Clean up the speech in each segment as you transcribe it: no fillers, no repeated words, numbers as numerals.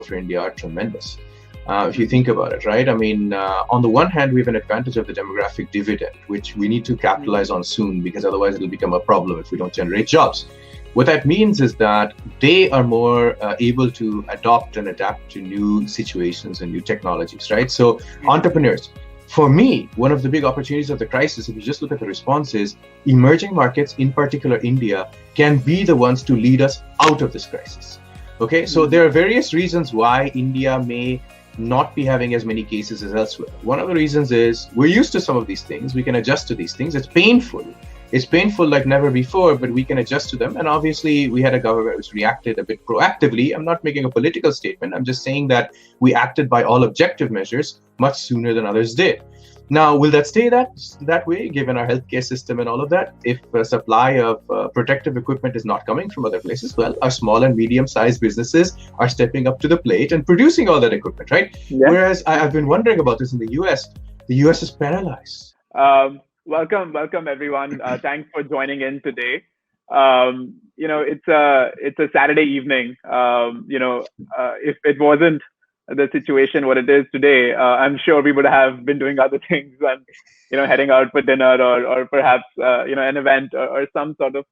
for India are tremendous. If you think about it, right? I mean, on the one hand, we have an advantage of the demographic dividend, which we need to capitalize on soon, because otherwise it'll become a problem if we don't generate jobs. What that means is that they are more able to adopt and adapt to new situations and new technologies, right? So entrepreneurs. For me, one of the big opportunities of the crisis, if you just look at the responses, emerging markets, in particular India, can be the ones to lead us out of this crisis. Okay, so there are various reasons why India may not be having as many cases as elsewhere. One of the reasons is we're used to some of these things. We can adjust to these things. It's painful. It's painful like never before, but we can adjust to them. And obviously, we had a government which reacted a bit proactively. I'm not making a political statement. I'm just saying that we acted by all objective measures much sooner than others did. Now, will that stay that way, given our healthcare system and all of that? If a supply of protective equipment is not coming from other places, well, our small and medium-sized businesses are stepping up to the plate and producing all that equipment, right? Yeah. Whereas I've been wondering about this in the US. The US is paralyzed. Welcome, everyone. Thanks for joining in today. It's a Saturday evening. If it wasn't the situation what it is today, I'm sure we would have been doing other things and heading out for dinner or perhaps an event or some sort of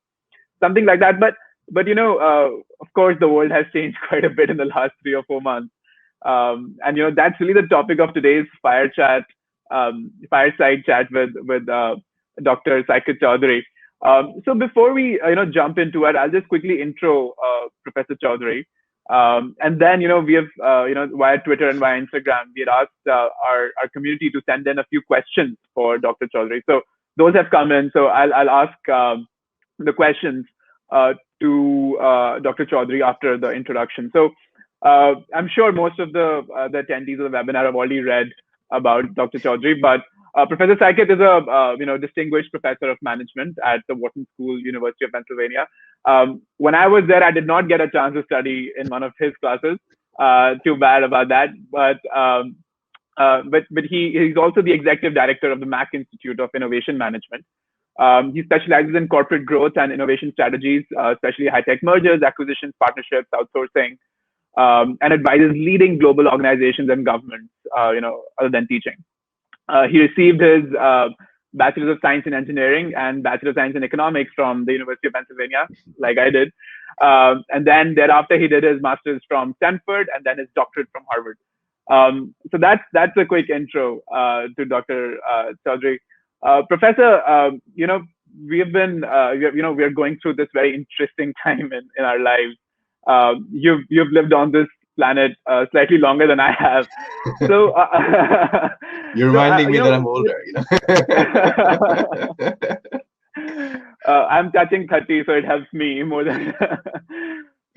something like that. But of course, the world has changed quite a bit in the last 3 or 4 months, and that's really the topic of today's fireside chat with Dr. Saikat Chaudhuri. So before we jump into it, I'll just quickly intro Professor Chaudhuri. And then, we have, via Twitter and via Instagram, we had asked our community to send in a few questions for Dr. Chaudhuri. So those have come in. So I'll ask the questions to Dr. Chaudhuri after the introduction. So I'm sure most of the attendees of the webinar have already read about Dr. Chaudhuri, but Professor Saikat is a distinguished professor of management at the Wharton School, University of Pennsylvania. When I was there, I did not get a chance to study in one of his classes. Too bad about that. But he's also the executive director of the Mack Institute of Innovation Management. He specializes in corporate growth and innovation strategies, especially high-tech mergers, acquisitions, partnerships, outsourcing, and advises leading global organizations and governments, other than teaching. He received his Bachelor of Science in Engineering and Bachelor of Science in Economics from the University of Pennsylvania, like I did. And then thereafter, he did his master's from Stanford and then his doctorate from Harvard. So that's a quick intro to Dr. Chaudhuri. Professor, we have been, we are going through this very interesting time in our lives. You've lived on this planet slightly longer than I have. So you're reminding me that I'm older. I'm touching 30, so it helps me more than.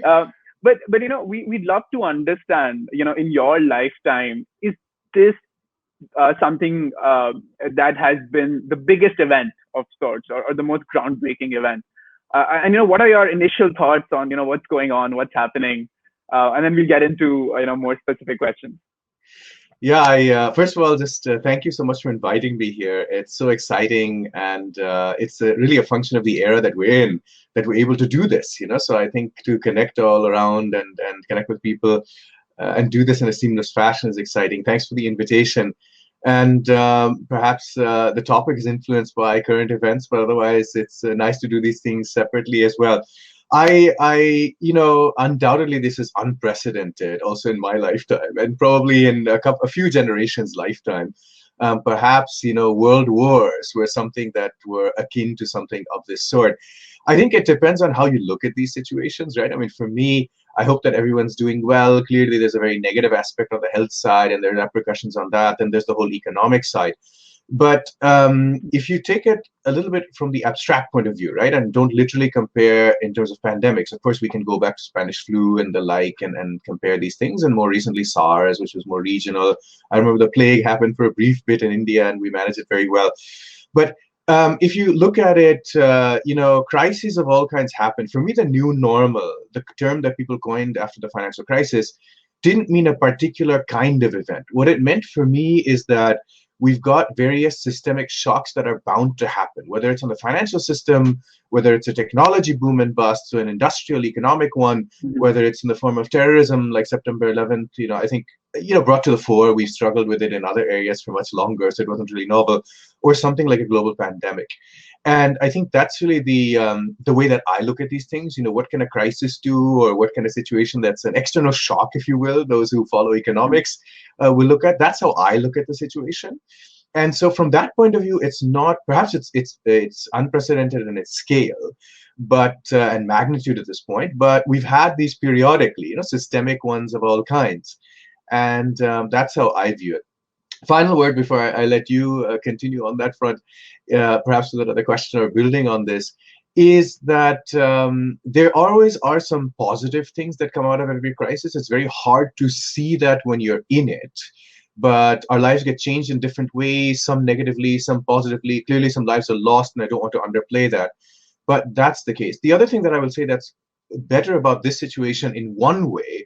But we'd love to understand. In your lifetime, is this something that has been the biggest event of sorts, or the most groundbreaking event? And what are your initial thoughts on what's going on, what's happening? And then we'll get into more specific questions. Yeah, first of all, just thank you so much for inviting me here. It's so exciting, and it's really a function of the era that we're in, that we're able to do this. So I think to connect all around and connect with people and do this in a seamless fashion is exciting. Thanks for the invitation. And perhaps the topic is influenced by current events, but otherwise it's nice to do these things separately as well. Undoubtedly this is unprecedented also in my lifetime, and probably in a few generations' lifetime. Perhaps, world wars were something that were akin to something of this sort. I think it depends on how you look at these situations, right? I mean, for me, I hope that everyone's doing well. Clearly, there's a very negative aspect on the health side, and there are repercussions on that. And there's the whole economic side. But if you take it a little bit from the abstract point of view, right, and don't literally compare in terms of pandemics, of course, we can go back to Spanish flu and the like and compare these things. And more recently, SARS, which was more regional. I remember the plague happened for a brief bit in India, and we managed it very well. But if you look at it, crises of all kinds happen. For me, the new normal, the term that people coined after the financial crisis, didn't mean a particular kind of event. What it meant for me is that we've got various systemic shocks that are bound to happen, whether it's on the financial system, whether it's a technology boom and bust, so an industrial economic one, whether it's in the form of terrorism like September 11th, I think, brought to the fore. We've struggled with it in other areas for much longer, so it wasn't really novel, or something like a global pandemic. And I think that's really the way that I look at these things. What can a crisis do, or what kind of situation that's an external shock, if you will, those who follow economics will look at. That's how I look at the situation. And so from that point of view, it's not, perhaps it's unprecedented in its scale, but and magnitude at this point, but we've had these periodically, systemic ones of all kinds. And that's how I view it. Final word before I let you continue on that front, perhaps with another question or building on this, is that there always are some positive things that come out of every crisis. It's very hard to see that when you're in it, but our lives get changed in different ways, some negatively, some positively. Clearly, some lives are lost, and I don't want to underplay that, but that's the case. The other thing that I will say that's better about this situation in one way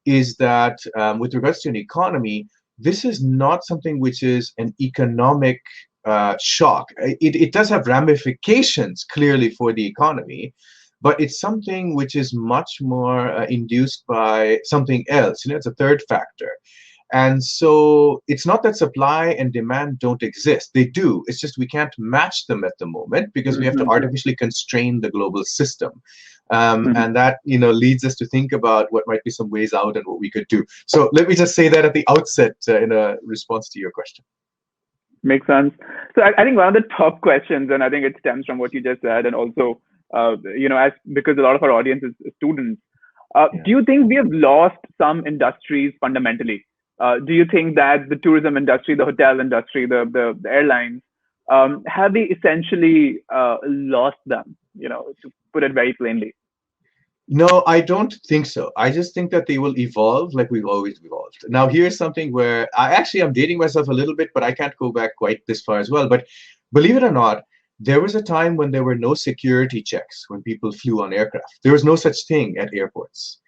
is that with regards to an economy, this is not something which is an economic shock. It does have ramifications clearly for the economy, but it's something which is much more induced by something else. It's a third factor. And so it's not that supply and demand don't exist. They do. It's just we can't match them at the moment because we have to artificially constrain the global system. And that, leads us to think about what might be some ways out and what we could do. So let me just say that at the outset in a response to your question. Makes sense. So I think one of the top questions, and I think it stems from what you just said, and also, because a lot of our audience is students, do you think we have lost some industries fundamentally? Do you think that the tourism industry, the hotel industry, the airlines, have we essentially lost them, to put it very plainly? No, I don't think so. I just think that they will evolve like we've always evolved. Now, here's something where I'm dating myself a little bit, but I can't go back quite this far as well. But believe it or not, there was a time when there were no security checks when people flew on aircraft. There was no such thing at airports.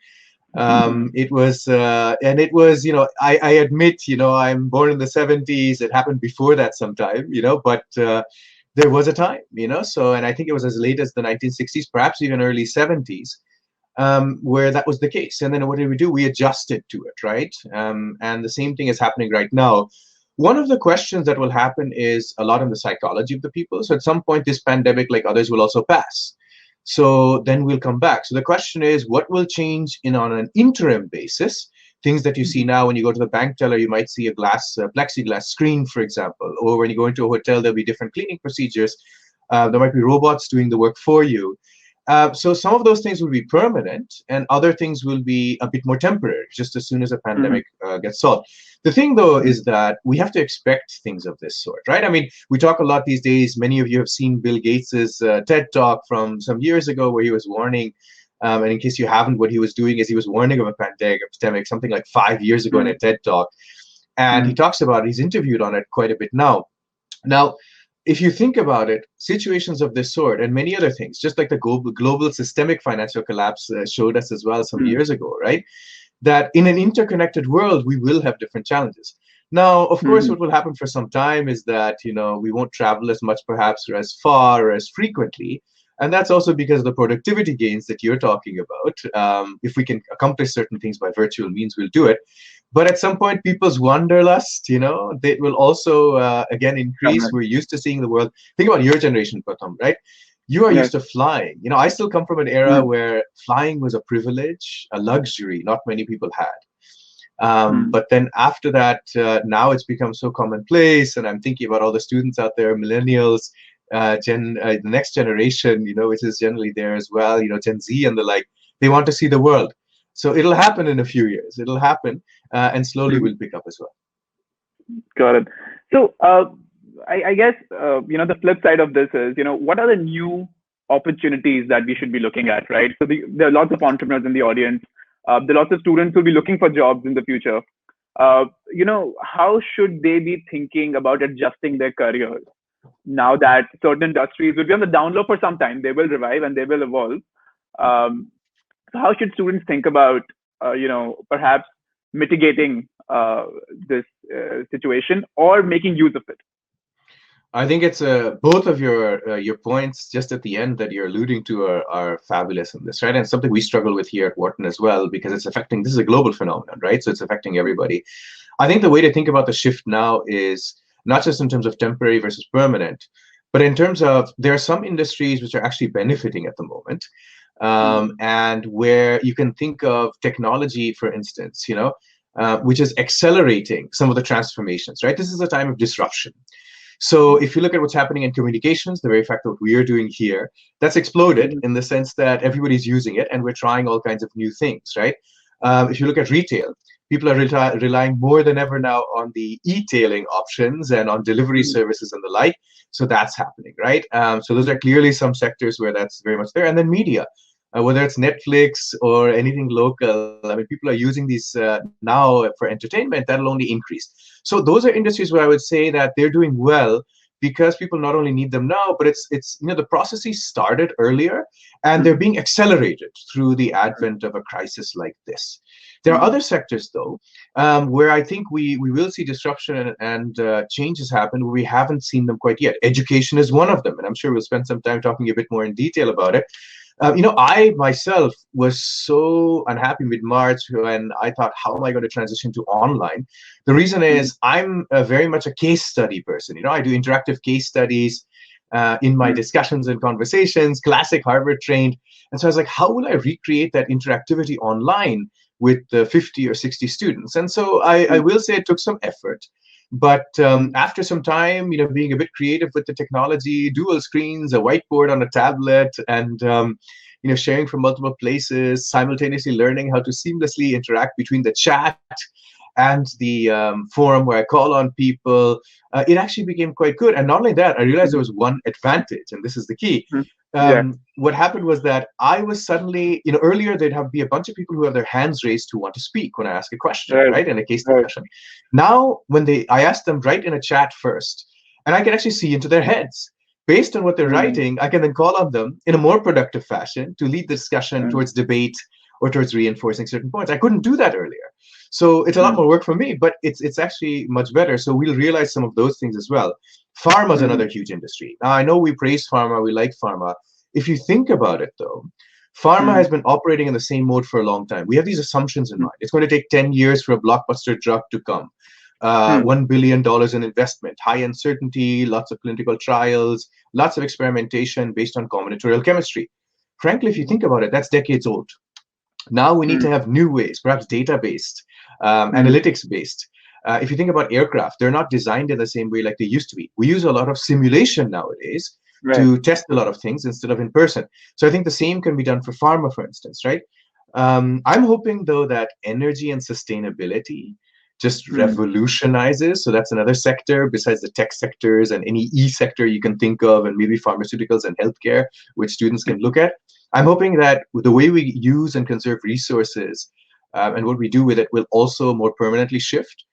It was, I admit, I'm born in the 70s. It happened before that sometime, but there was a time, so, and I think it was as late as the 1960s, perhaps even early 70s, where that was the case. And then what did we do? We adjusted to it, right? And the same thing is happening right now. One of the questions that will happen is a lot in the psychology of the people. So at some point, this pandemic, like others, will also pass. So then we'll come back. So the question is, what will change on an interim basis? Things that you see now when you go to the bank teller, you might see a plexiglass screen, for example. Or when you go into a hotel, there'll be different cleaning procedures. There might be robots doing the work for you. So some of those things will be permanent, and other things will be a bit more temporary, just as soon as a pandemic gets solved. The thing, though, is that we have to expect things of this sort, right? I mean, we talk a lot these days. Many of you have seen Bill Gates's TED Talk from some years ago where he was warning, and in case you haven't, what he was doing is he was warning of a pandemic something like 5 years ago in a TED Talk. And he talks about it. He's interviewed on it quite a bit now. Now, if you think about it, situations of this sort and many other things, just like the global systemic financial collapse showed us as well some years ago, right? That in an interconnected world, we will have different challenges. Now, of course, what will happen for some time is that, we won't travel as much, perhaps, or as far or as frequently. And that's also because of the productivity gains that you're talking about. If we can accomplish certain things by virtual means, we'll do it. But at some point, people's wanderlust, they will also, again, increase. We're used to seeing the world. Think about your generation, Pratham, right? You are used to flying. I still come from an era where flying was a privilege, a luxury not many people had. But then after that, now it's become so commonplace. And I'm thinking about all the students out there, millennials, the next generation, which is generally there as well, Gen Z and the like. They want to see the world. So it'll happen in a few years. It'll happen, and slowly we'll pick up as well. Got it. So I guess, the flip side of this is, what are the new opportunities that we should be looking at, right? So there are lots of entrepreneurs in the audience. There are lots of students who will be looking for jobs in the future. How should they be thinking about adjusting their careers now that certain industries will be on the down low for some time? They will revive and they will evolve. So how should students think about, perhaps mitigating this situation or making use of it? I think it's both of your points just at the end that you're alluding to are fabulous in this, right? And something we struggle with here at Wharton as well, because it's affecting, this is a global phenomenon, right? So it's affecting everybody. I think the way to think about the shift now is not just in terms of temporary versus permanent, but in terms of there are some industries which are actually benefiting at the moment, and where you can think of technology, for instance, which is accelerating some of the transformations, right? This is a time of disruption. So if you look at what's happening in communications, the very fact that what we are doing here, that's exploded in the sense that everybody's using it and we're trying all kinds of new things, right? If you look at retail, people are relying more than ever now on the e-tailing options and on delivery services and the like. So that's happening, right? So those are clearly some sectors where that's very much there. And then media, whether it's Netflix or anything local, I mean, people are using these now for entertainment. That'll only increase. So those are industries where I would say that they're doing well because people not only need them now, but it's the processes started earlier and they're being accelerated through the advent of a crisis like this. There are other sectors, though, where I think we will see disruption and changes happen where we haven't seen them quite yet. Education is one of them, and I'm sure we'll spend some time talking a bit more in detail about it. I myself was so unhappy mid-March when I thought, how am I going to transition to online? The reason is I'm very much a case study person. I do interactive case studies in my discussions and conversations, classic Harvard trained. And so I was like, how will I recreate that interactivity online with 50 or 60 students? And so I will say it took some effort. But after some time, being a bit creative with the technology, dual screens, a whiteboard on a tablet, and sharing from multiple places, simultaneously learning how to seamlessly interact between the chat and the forum where I call on people, it actually became quite good. And not only that, I realized there was one advantage, and this is the key. What happened was that I was suddenly, earlier there'd be a bunch of people who have their hands raised who want to speak when I ask a question, right? In a case discussion. Now, I ask them right in a chat first, and I can actually see into their heads. Based on what they're writing, I can then call on them in a more productive fashion to lead the discussion towards debate or towards reinforcing certain points. I couldn't do that earlier. So it's a lot more work for me, but it's actually much better. So we'll realize some of those things as well. Pharma is another huge industry. Now, I know we praise pharma, we like pharma. If you think about it, though, pharma has been operating in the same mode for a long time. We have these assumptions in mind. It's going to take 10 years for a blockbuster drug to come. $1 billion in investment, high uncertainty, lots of clinical trials, lots of experimentation based on combinatorial chemistry. Frankly, if you think about it, that's decades old. Now we need to have new ways, perhaps data-based, analytics-based. If you think about aircraft, they're not designed in the same way like they used to be. We use a lot of simulation nowadays to test a lot of things instead of in person. So I think the same can be done for pharma, for instance, right? I'm hoping, though, that energy and sustainability just revolutionizes. So that's another sector besides the tech sectors and any sector you can think of, and maybe pharmaceuticals and healthcare, which students can look at. I'm hoping that the way we use and conserve resources and what we do with it will also more permanently shift.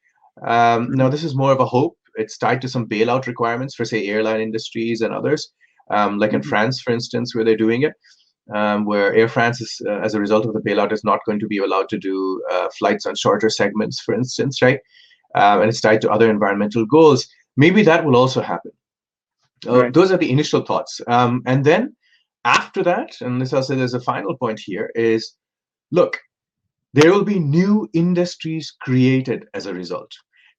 Now, this is more of a hope. It's tied to some bailout requirements for, say, airline industries and others, like in France, for instance, where they're doing it, where Air France is, as a result of the bailout, is not going to be allowed to do flights on shorter segments, for instance, right? And it's tied to other environmental goals. Maybe that will also happen. Those are the initial thoughts. And then after that, and this I'll say there's a final point here, is, look, there will be new industries created as a result.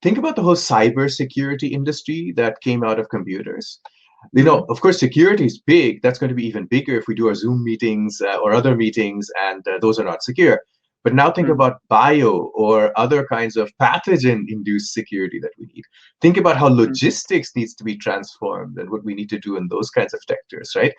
Think about the whole cybersecurity industry that came out of computers. Of course, security is big. That's going to be even bigger if we do our Zoom meetings or other meetings, and those are not secure. But now think about bio or other kinds of pathogen-induced security that we need. Think about how logistics needs to be transformed and what we need to do in those kinds of sectors, right?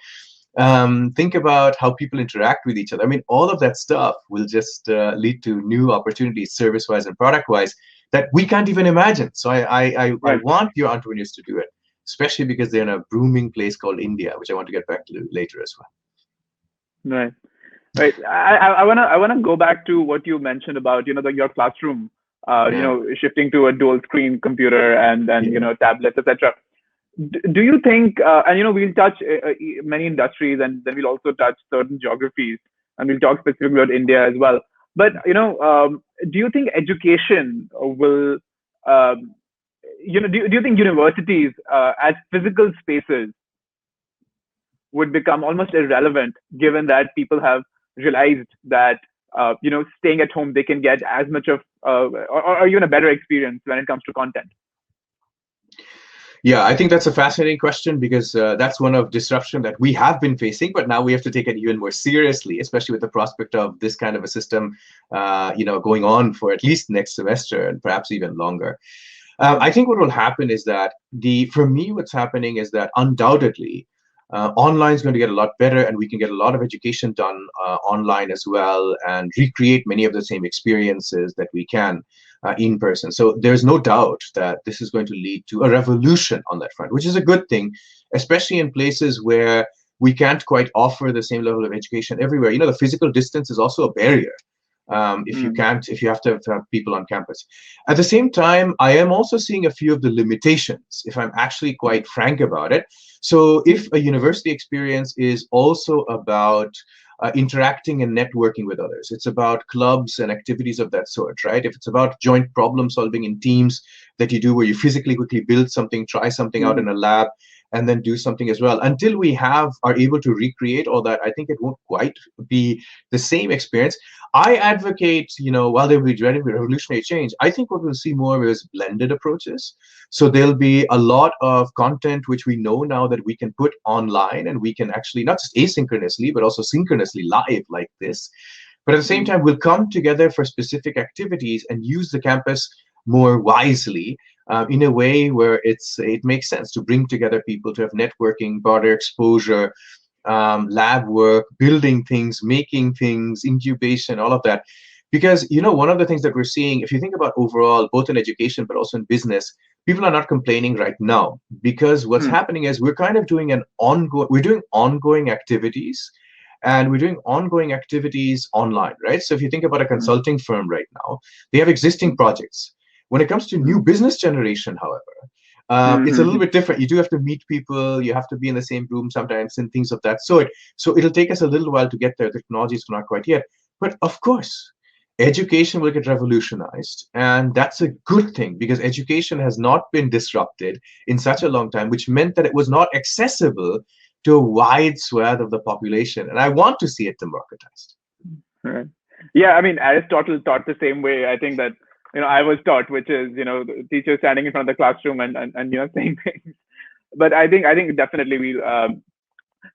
Think about how people interact with each other. I mean, all of that stuff will just lead to new opportunities, service-wise and product-wise, that we can't even imagine. So I want your entrepreneurs to do it, especially because they're in a booming place called India, which I want to get back to later as well. Right. I wanna go back to what you mentioned about your classroom, shifting to a dual screen computer and tablets, etc. Do you think, and we'll touch many industries, and then we'll also touch certain geographies, and we'll talk specifically about India as well. But do you think education will, um, do you think universities as physical spaces would become almost irrelevant, given that people have realized that staying at home they can get as much of or even a better experience when it comes to content? Yeah, I think that's a fascinating question because that's one of disruption that we have been facing, but now we have to take it even more seriously, especially with the prospect of this kind of a system, going on for at least next semester and perhaps even longer. I think what will happen is that for me, what's happening is that undoubtedly, online is going to get a lot better, and we can get a lot of education done online as well, and recreate many of the same experiences that we can in person. So there's no doubt that this is going to lead to a revolution on that front, which is a good thing, especially in places where we can't quite offer the same level of education everywhere. The physical distance is also a barrier. If you have to have people on campus. At the same time, I am also seeing a few of the limitations, if I'm actually quite frank about it. So if a university experience is also about interacting and networking with others, it's about clubs and activities of that sort, right? If it's about joint problem solving in teams that you do where you physically quickly build something, try something out in a lab, and then do something as well. Until we are able to recreate all that, I think it won't quite be the same experience. I advocate, while there will be revolutionary change, I think what we'll see more is blended approaches. So there'll be a lot of content which we know now that we can put online, and we can actually not just asynchronously, but also synchronously live like this. But at the same time, we'll come together for specific activities and use the campus more wisely, in a way where it makes sense to bring together people to have networking, broader exposure, lab work, building things, making things, incubation, all of that. Because, one of the things that we're seeing, if you think about overall, both in education, but also in business, people are not complaining right now, because what's happening is we're kind of doing ongoing activities, and we're doing ongoing activities online, right? So if you think about a consulting firm right now, they have existing projects. When it comes to new business generation, however, it's a little bit different. You do have to meet people, you have to be in the same room sometimes, and things of that sort. So it'll take us a little while to get there. The technology is not quite yet. But of course, education will get revolutionized. And that's a good thing, because education has not been disrupted in such a long time, which meant that it was not accessible to a wide swath of the population. And I want to see it democratized. Right. Yeah, I mean, Aristotle taught the same way. I think that I was taught, which is the teacher standing in front of the classroom and saying things. But I think definitely we'll.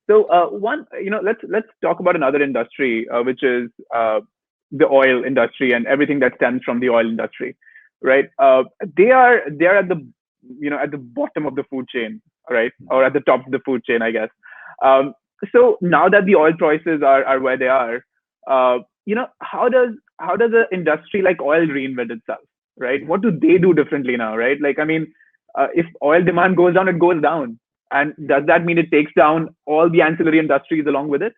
Let's talk about another industry, which is the oil industry and everything that stems from the oil industry, right? They are at the at the bottom of the food chain, right, or at the top of the food chain, I guess. So now that the oil prices are where they are, how does an industry like oil reinvent itself, right? What do they do differently now, right? Like, I mean, if oil demand goes down, it goes down. And does that mean it takes down all the ancillary industries along with it?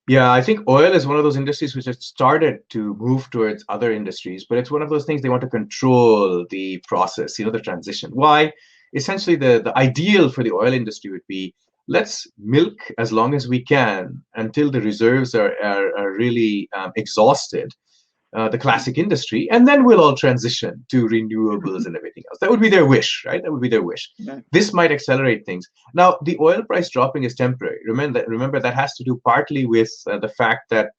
Yeah, I think oil is one of those industries which has started to move towards other industries, but it's one of those things they want to control the process, the transition. Why? Essentially, the ideal for the oil industry would be, let's milk as long as we can until the reserves are really exhausted, the classic industry, and then we'll all transition to renewables and everything else. That would be their wish, right? That would be their wish. Yeah. This might accelerate things. Now, the oil price dropping is temporary. Remember that has to do partly with the fact that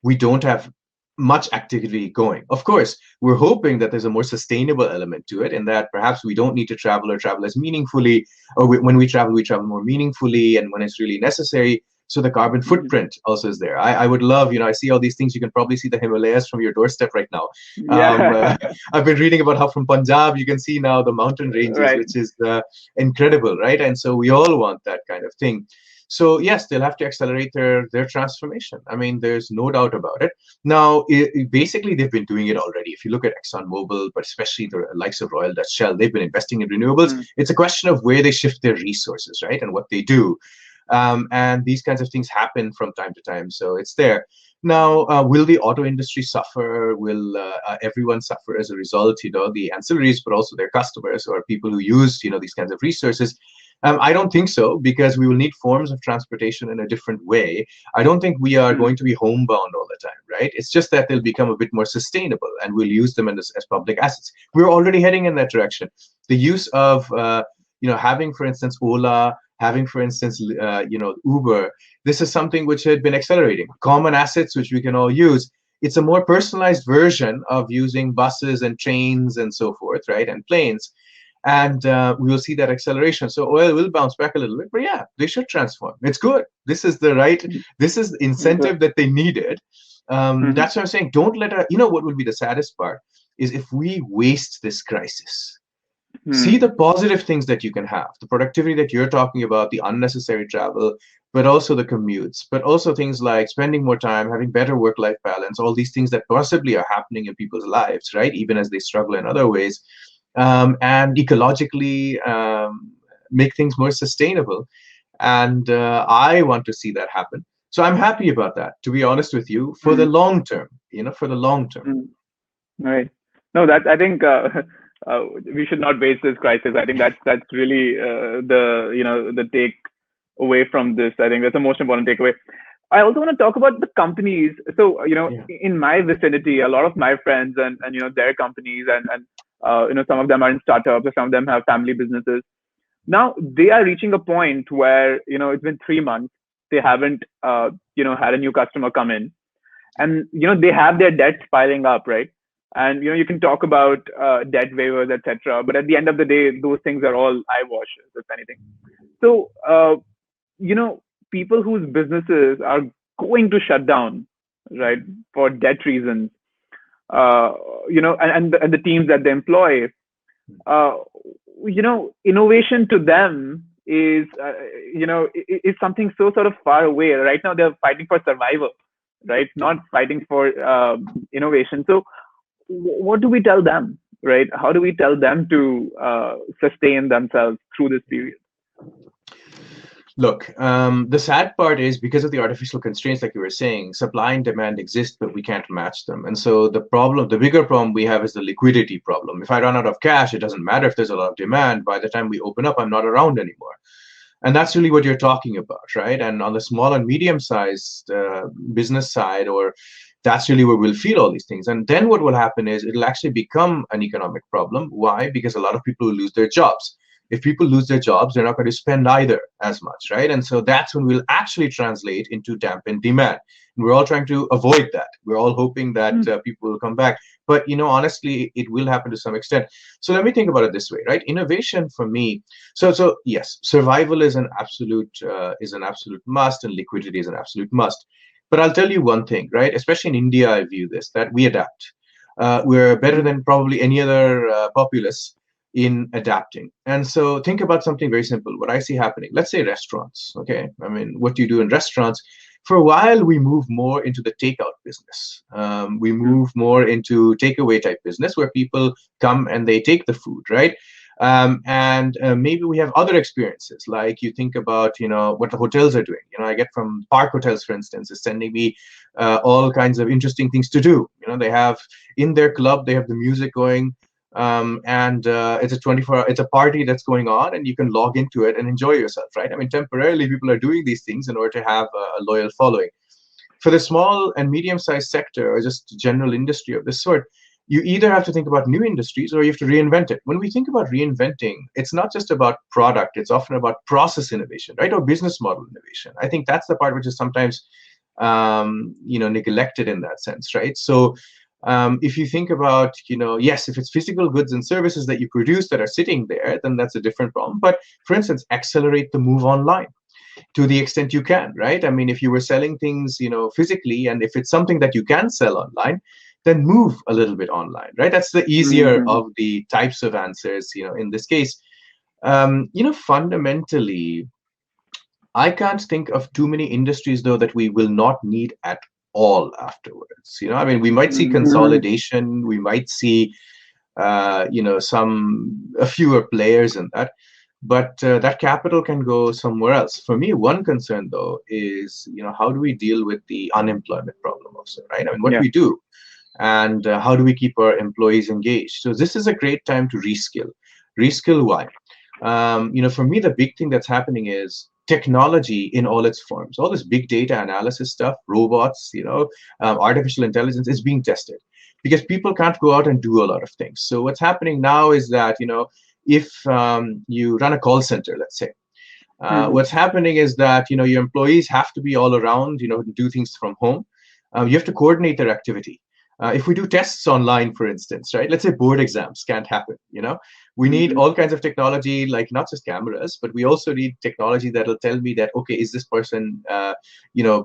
we don't have much activity going. Of course, we're hoping that there's a more sustainable element to it, and that perhaps we don't need to travel or travel as meaningfully, or when we travel more meaningfully, and when it's really necessary. So the carbon footprint also is there. I would love, I see all these things. You can probably see the Himalayas from your doorstep right now. Yeah. I've been reading about how from Punjab you can see now the mountain ranges, right, which is incredible, right? And so we all want that kind of thing. So yes, they'll have to accelerate their transformation. I mean, there's no doubt about it. Now, basically, they've been doing it already. If you look at ExxonMobil, but especially the likes of Royal Dutch Shell, they've been investing in renewables. It's a question of where they shift their resources, right, and what they do. And these kinds of things happen from time to time. So it's there. Now, will the auto industry suffer? Will everyone suffer as a result? The ancillaries, but also their customers or people who use, these kinds of resources. I don't think so, because we will need forms of transportation in a different way. I don't think we are going to be homebound all the time, right? It's just that they'll become a bit more sustainable, and we'll use them as public assets. We're already heading in that direction. The use of having, for instance, Ola, having, for instance, Uber. This is something which had been accelerating. Common assets which we can all use. It's a more personalized version of using buses and trains and so forth, right? And planes. And we will see that acceleration. So oil will bounce back a little bit, but yeah, they should transform. It's good. This is the incentive that they needed. That's what I'm saying. Don't let what will be the saddest part is if we waste this crisis. See the positive things that you can have, the productivity that you're talking about, the unnecessary travel, but also the commutes, but also things like spending more time, having better work-life balance, all these things that possibly are happening in people's lives, right? Even as they struggle in other ways. And ecologically make things more sustainable. And I want to see that happen. So I'm happy about that, to be honest with you, for the long term, for the long term. Right. No, I think we should not waste this crisis. I think that's really the take away from this. I think that's the most important takeaway. I also want to talk about the companies. So, in my vicinity, a lot of my friends and their companies and some of them are in startups, some of them have family businesses. Now they are reaching a point where, it's been 3 months. They haven't, had a new customer come in, and, they have their debts piling up, right? And, you can talk about debt waivers, etc. But at the end of the day, those things are all eyewash, if anything. So, people whose businesses are going to shut down, right, for debt reasons, and the teams that they employ, innovation to them is something so sort of far away. Right now, they're fighting for survival, right? Not fighting for innovation. So, what do we tell them, right? How do we tell them to sustain themselves through this period? Look, the sad part is, because of the artificial constraints, like you were saying, supply and demand exist, but we can't match them. And so the bigger problem we have is the liquidity problem. If I run out of cash, it doesn't matter if there's a lot of demand. By the time we open up, I'm not around anymore. And that's really what you're talking about, right? And on the small and medium-sized business side, that's really where we'll feel all these things. And then what will happen is it'll actually become an economic problem. Why? Because a lot of people will lose their jobs. If people lose their jobs, they're not going to spend either as much, right? And so that's when we'll actually translate into dampened demand. And we're all trying to avoid that. We're all hoping that people will come back. But, honestly, it will happen to some extent. So let me think about it this way, right? Innovation for me. So yes, survival is an absolute must, and liquidity is an absolute must. But I'll tell you one thing, right? Especially in India, I view this, that we adapt. We're better than probably any other populace in adapting. And so think about something very simple. What I see happening, let's say restaurants, okay? I mean, what do you do in restaurants? For a while, we move more into the takeout business. We move more into takeaway type business where people come and they take the food, right? And maybe we have other experiences, like you think about, what the hotels are doing. I get from Park Hotels, for instance, is sending me all kinds of interesting things to do. They have in their club, they have the music going. And it's a 24-hour, it's a party that's going on, and you can log into it and enjoy yourself, right? I mean, temporarily people are doing these things in order to have a loyal following. For the small and medium-sized sector, or just general industry of this sort, you either have to think about new industries or you have to reinvent it. When we think about reinventing, it's not just about product, it's often about process innovation, right? Or business model innovation. I think that's the part which is sometimes neglected in that sense, right? So if you think about, yes, if it's physical goods and services that you produce that are sitting there, then that's a different problem. But for instance, accelerate the move online to the extent you can, right? I mean, if you were selling things, physically, and if it's something that you can sell online, then move a little bit online, right? That's the easier of the types of answers, in this case. Fundamentally, I can't think of too many industries, though, that we will not need at all afterwards. I mean, we might see consolidation, we might see a fewer players in that, but that capital can go somewhere else. For me, one concern, though, is how do we deal with the unemployment problem also, right? I mean, what do we do, and how do we keep our employees engaged? So this is a great time to reskill. Why? For me, the big thing that's happening is technology in all its forms. All this big data analysis stuff, robots, artificial intelligence is being tested because people can't go out and do a lot of things. So what's happening now is that, if you run a call center, let's say, what's happening is that, your employees have to be all around, do things from home. You have to coordinate their activity. If we do tests online, for instance, right? Let's say board exams can't happen. We need all kinds of technology, like not just cameras, but we also need technology that'll tell me that, okay, is this person,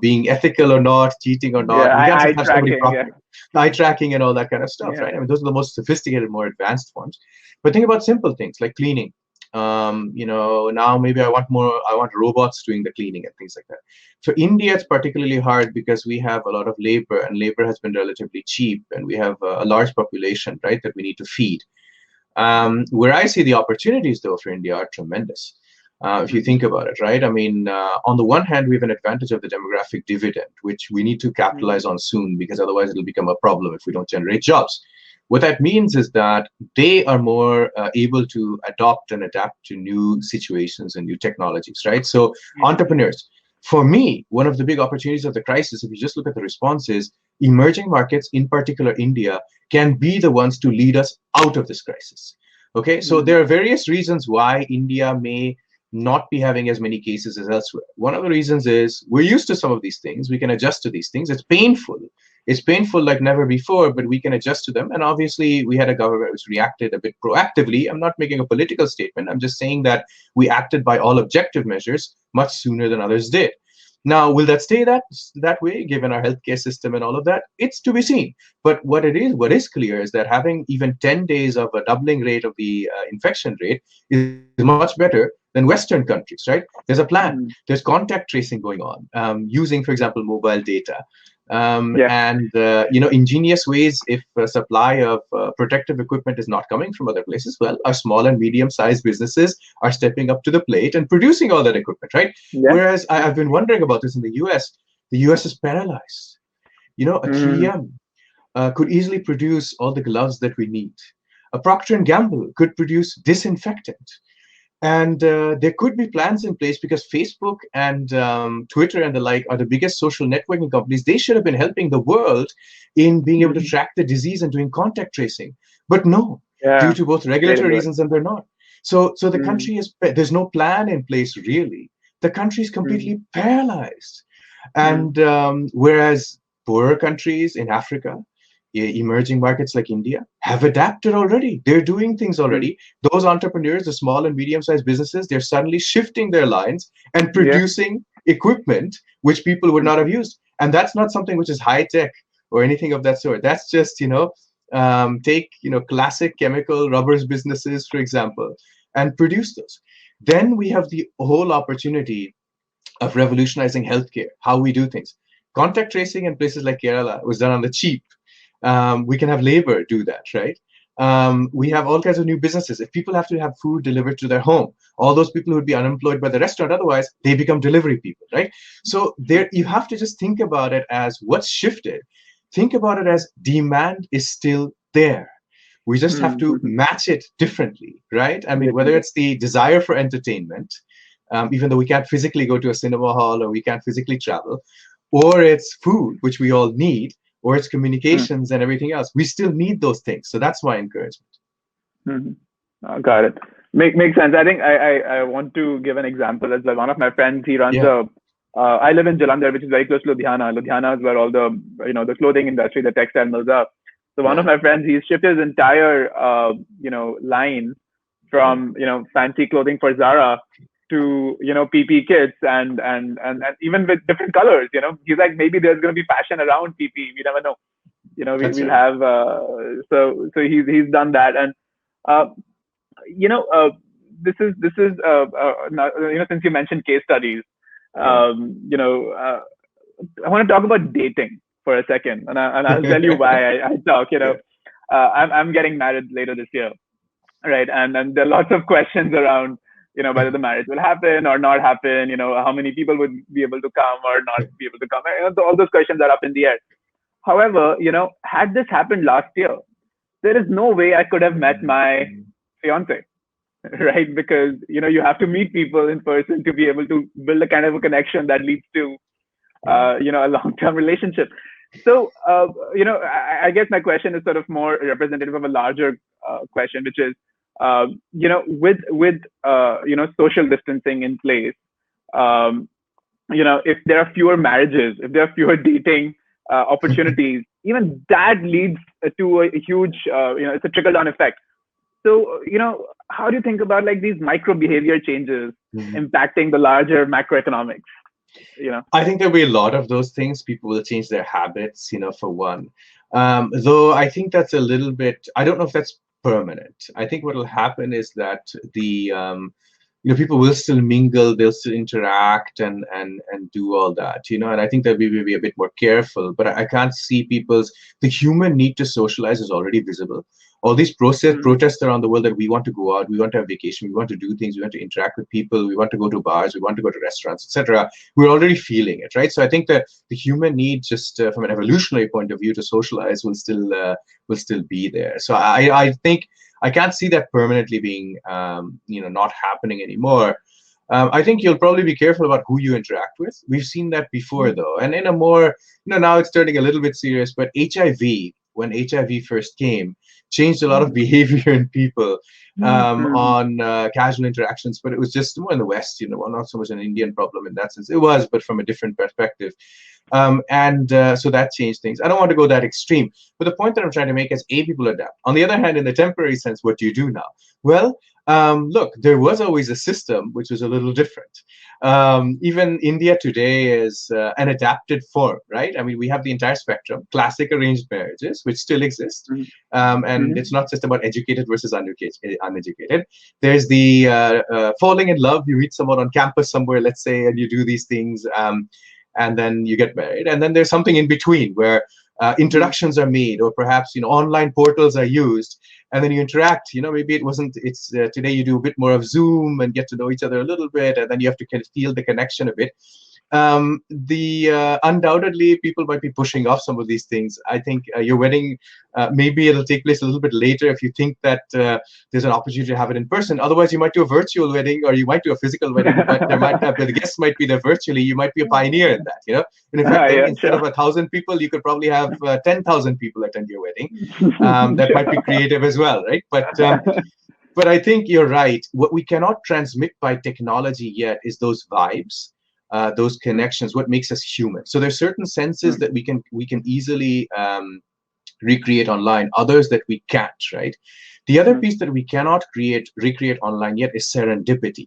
being ethical or not, cheating or not? Yeah, We can't eye just have somebody tracking. eye tracking and all that kind of stuff, Yeah. right? I mean, those are the most sophisticated, more advanced forms. But think about simple things like cleaning. Now maybe I want robots doing the cleaning and things like that. For India, it's particularly hard because we have a lot of labor, and labor has been relatively cheap, and we have a large population, right, that we need to feed. Where I see the opportunities, though, for India are tremendous. If you think about it, right? I mean, on the one hand, we have an advantage of the demographic dividend, which we need to capitalize on soon, because otherwise it'll become a problem if we don't generate jobs. What that means is that they are more able to adopt and adapt to new situations and new technologies, right? So entrepreneurs, for me, one of the big opportunities of the crisis, if you just look at the responses, emerging markets, in particular India, can be the ones to lead us out of this crisis. Okay, so there are various reasons why India may not be having as many cases as elsewhere. One of the reasons is we're used to some of these things. We can adjust to these things. It's painful. It's painful like never before, but we can adjust to them. And obviously, we had a government which reacted a bit proactively. I'm not making a political statement. I'm just saying that we acted by all objective measures much sooner than others did. Now, will that stay that way, given our healthcare system and all of that? It's to be seen. But what is clear is that having even 10 days of a doubling rate of the infection rate is much better than Western countries, right? There's a plan. There's contact tracing going on, using, for example, mobile data. And ingenious ways. If a supply of protective equipment is not coming from other places, well, our small and medium-sized businesses are stepping up to the plate and producing all that equipment, right? Yeah. Whereas I've been wondering about this in the US. The US is paralyzed. A 3M could easily produce all the gloves that we need. A Procter and Gamble could produce disinfectant. And there could be plans in place because Facebook and Twitter and the like are the biggest social networking companies. They should have been helping the world in being able to track the disease and doing contact tracing. But no, due to both regulatory reasons, and they're not. So the country there's no plan in place, really. The country is completely paralyzed. And whereas poorer countries in Africa, emerging markets like India have adapted already. They're doing things already. Those entrepreneurs, the small and medium-sized businesses, they're suddenly shifting their lines and producing equipment which people would not have used. And that's not something which is high-tech or anything of that sort. That's just, take, classic chemical rubbers businesses, for example, and produce those. Then we have the whole opportunity of revolutionizing healthcare, how we do things. Contact tracing in places like Kerala was done on the cheap. We can have labor do that, right? We have all kinds of new businesses. If people have to have food delivered to their home, all those people who would be unemployed by the restaurant otherwise, they become delivery people, right? So there, you have to just think about it as what's shifted. Think about it as demand is still there. We just have to match it differently, right? I mean, whether it's the desire for entertainment, even though we can't physically go to a cinema hall or we can't physically travel, or it's food, which we all need, or it's communications and everything else. We still need those things. So that's my encouragement. Got it. Makes sense. I think I want to give an example. As one of my friends, he runs I live in Jalandhar, which is very close to Ludhiana. Ludhiana is where all the, the clothing industry, the textile mills are. So one of my friends, he's shifted his entire, line from, fancy clothing for Zara to PP kits and even with different colors. He's like, maybe there's going to be fashion around PP. We never know. We'll have so he's done that. And this is since you mentioned case studies, I want to talk about dating for a second, and I'll tell you why I talk. I'm getting married later this year, right? And there are lots of questions around whether the marriage will happen or not happen, how many people would be able to come or not be able to come. All those questions are up in the air. However, had this happened last year, there is no way I could have met my fiance. right? Because you have to meet people in person to be able to build a kind of a connection that leads to a long-term relationship. So I guess my question is sort of more representative of a larger question, which is with social distancing in place, um, if there are fewer marriages, if there are fewer dating opportunities, even that leads to a huge, it's a trickle down effect. So, how do you think about like these micro behavior changes impacting the larger macroeconomics? I think there'll be a lot of those things. People will change their habits, for one. Though I think that's a little bit, I don't know if that's permanent. I think what will happen is that people will still mingle, they'll still interact and do all that, and I think that we will be a bit more careful. But I can't see the human need to socialize is already visible. All these protests around the world that we want to go out, we want to have vacation, we want to do things, we want to interact with people, we want to go to bars, we want to go to restaurants, etc. We're already feeling it, right? So I think that the human need, just from an evolutionary point of view, to socialize will still be there. So I think I can't see that permanently being not happening anymore. I think you'll probably be careful about who you interact with. We've seen that before, though, and in a more now it's turning a little bit serious. But HIV, when HIV first came, changed a lot of behavior in people on casual interactions, but it was just more in the West, well, not so much an Indian problem in that sense. It was, but from a different perspective. So that changed things. I don't want to go that extreme, but the point that I'm trying to make is people adapt. On the other hand, in the temporary sense, what do you do now? Well, look, there was always a system which was a little different. Even India today is an adapted form, right? I mean, we have the entire spectrum, classic arranged marriages, which still exist. And it's not just about educated versus uneducated. There's the falling in love. You meet someone on campus somewhere, let's say, and you do these things, and then you get married. And then there's something in between where introductions are made, or perhaps online portals are used, and then you interact. Maybe it's today you do a bit more of Zoom and get to know each other a little bit, and then you have to kind of feel the connection a bit. Undoubtedly, people might be pushing off some of these things. I think your wedding, maybe it'll take place a little bit later if you think that there's an opportunity to have it in person. Otherwise, you might do a virtual wedding, or you might do a physical wedding, but the guests might be there virtually. You might be a pioneer in that, And in fact, instead of 1,000 people, you could probably have 10,000 people attend your wedding. That might be creative as well, right? But I think you're right. What we cannot transmit by technology yet is those vibes. Those connections, what makes us human. So there's certain senses that we can easily recreate online, others that we can't, right? The other piece that we cannot recreate online yet is serendipity,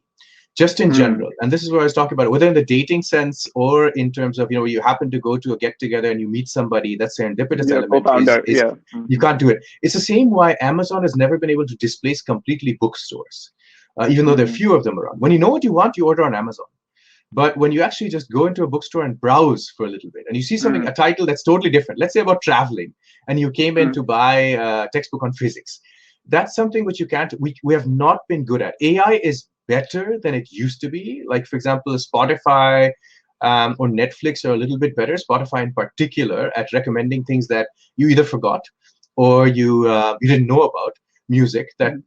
just in general. And this is what I was talking about, whether in the dating sense or in terms of, you happen to go to a get together and you meet somebody, that serendipitous element you can't do it. It's the same why Amazon has never been able to displace completely bookstores, even though there are few of them around. When you know what you want, you order on Amazon. But when you actually just go into a bookstore and browse for a little bit, and you see something, a title that's totally different, let's say about traveling, and you came in to buy a textbook on physics, that's something which we have not been good at. AI is better than it used to be. Like, for example, Spotify or Netflix are a little bit better, Spotify in particular, at recommending things that you either forgot or you didn't know about, music that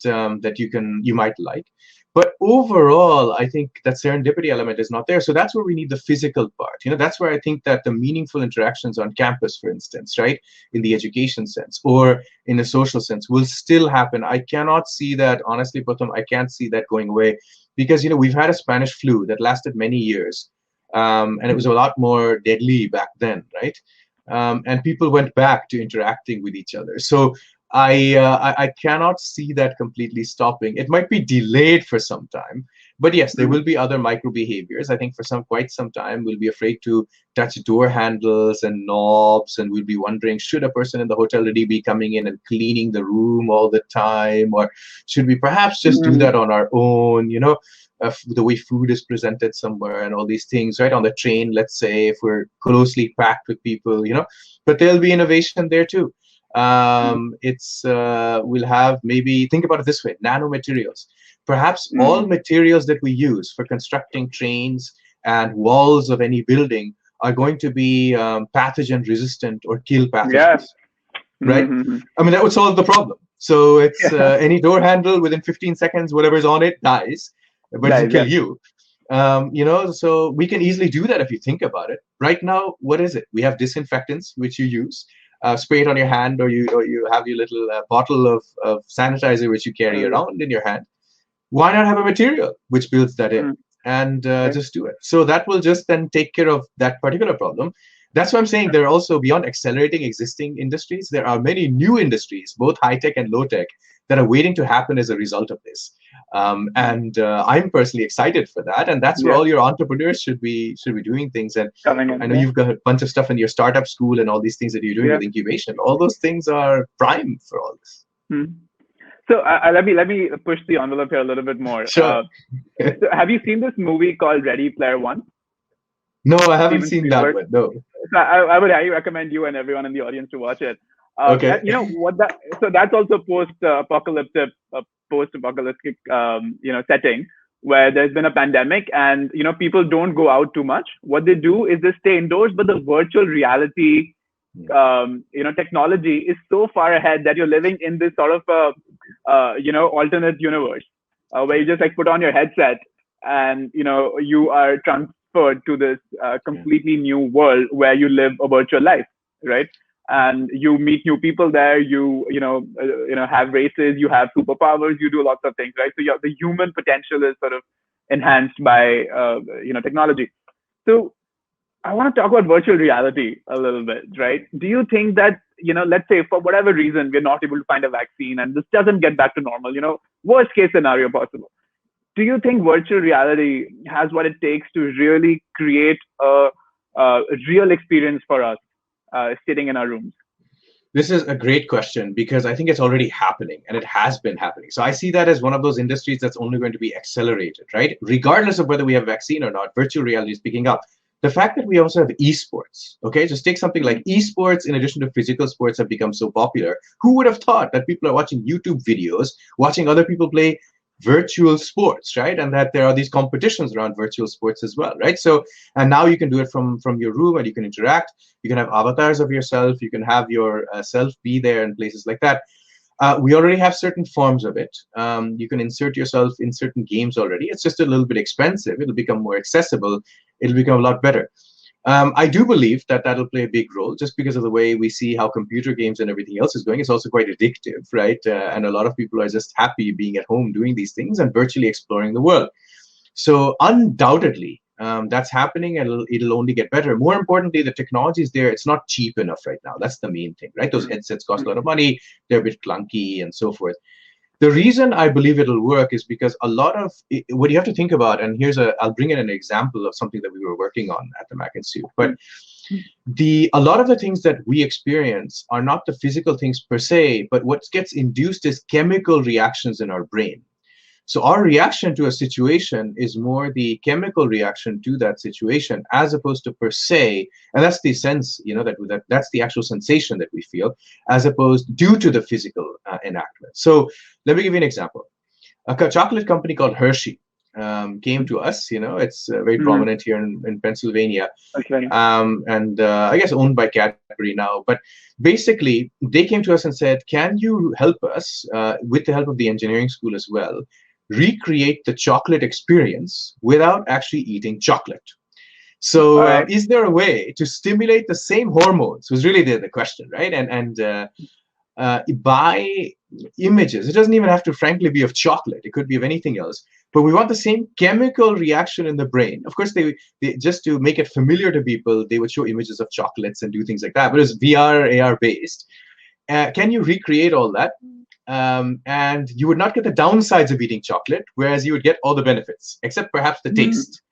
you might like. But overall, I think that serendipity element is not there. So that's where we need the physical part. That's where I think that the meaningful interactions on campus, for instance, right, in the education sense or in a social sense, will still happen. I cannot see that, honestly, Pratham, I can't see that going away because, we've had a Spanish flu that lasted many years. And it was a lot more deadly back then, right? And people went back to interacting with each other. So I cannot see that completely stopping. It might be delayed for some time, but yes, there will be other micro behaviors. I think for quite some time, we'll be afraid to touch door handles and knobs, and we'll be wondering, should a person in the hotel really be coming in and cleaning the room all the time, or should we perhaps just do that on our own? The way food is presented somewhere and all these things, right? On the train, let's say, if we're closely packed with people, but there'll be innovation there too. We'll have, maybe think about it this way, nanomaterials. Perhaps all materials that we use for constructing trains and walls of any building are going to be pathogen resistant or kill pathogens. Right? I mean, that would solve the problem. So it's any door handle within 15 seconds, whatever's on it dies, but it doesn't kill you. So we can easily do that if you think about it. Right now, what is it? We have disinfectants which you use, spray it on your hand, or you have your little bottle of sanitizer which you carry around in your hand. Why not have a material which builds that in and just do it? So that will just then take care of that particular problem. That's why I'm saying there are also, beyond accelerating existing industries, there are many new industries, both high tech and low tech, that are waiting to happen as a result of this. And I'm personally excited for that. And that's where all your entrepreneurs should be doing things. And I know you've got a bunch of stuff in your startup school and all these things that you're doing with incubation. All those things are prime for all this. So let me push the envelope here a little bit more. Sure. So have you seen this movie called Ready Player One? No, I haven't seen that one. No. So I would highly recommend you and everyone in the audience to watch it. Okay. You know what that? So that's also post-apocalyptic setting where there's been a pandemic and people don't go out too much. What they do is they stay indoors, but the virtual reality technology is so far ahead that you're living in this sort of alternate universe where you just like put on your headset and you are transferred to this completely new world where you live a virtual life, right? And you meet new people there. You have races. You have superpowers. You do lots of things, right? So the human potential is sort of enhanced by technology. So I want to talk about virtual reality a little bit, right? Do you think that let's say for whatever reason we're not able to find a vaccine and this doesn't get back to normal, worst case scenario possible, do you think virtual reality has what it takes to really create a real experience for us sitting in our rooms? This is a great question because I think it's already happening and it has been happening. So I see that as one of those industries that's only going to be accelerated, right? Regardless of whether we have a vaccine or not, virtual reality is picking up. The fact that we also have eSports, okay? Just take something like eSports in addition to physical sports have become so popular. Who would have thought that people are watching YouTube videos, watching other people play virtual sports, right? And that there are these competitions around virtual sports as well, right? So, and now you can do it from your room and you can interact. You can have avatars of yourself. You can have your self be there in places like that. We already have certain forms of it. You can insert yourself in certain games already. It's just a little bit expensive. It'll become more accessible. It'll become a lot better. I do believe that that'll play a big role just because of the way we see how computer games and everything else is going. It's also quite addictive, right? And a lot of people are just happy being at home doing these things and virtually exploring the world. So undoubtedly, that's happening and it'll only get better. More importantly, the technology is there. It's not cheap enough right now. That's the main thing, right? Those headsets cost a lot of money. They're a bit clunky and so forth. The reason I believe it'll work is because a lot of what you have to think about, and I'll bring in an example of something that we were working on at the Mac Institute, but a lot of the things that we experience are not the physical things per se, but what gets induced is chemical reactions in our brain. So our reaction to a situation is more the chemical reaction to that situation as opposed to per se, and that's the sense, that's the actual sensation that we feel, as opposed due to the physical enactment. So let me give you an example. A chocolate company called Hershey came to us. It's very prominent here in Pennsylvania, and I guess owned by Cadbury now. But basically, they came to us and said, "Can you help us with the help of the engineering school as well?" recreate the chocolate experience without actually eating chocolate. So is there a way to stimulate the same hormones was really the question, right? And by images, it doesn't even have to frankly be of chocolate. It could be of anything else. But we want the same chemical reaction in the brain. Of course, they just to make it familiar to people, they would show images of chocolates and do things like that. But it's VR, AR based. Can you recreate all that? And you would not get the downsides of eating chocolate, whereas you would get all the benefits, except perhaps the taste.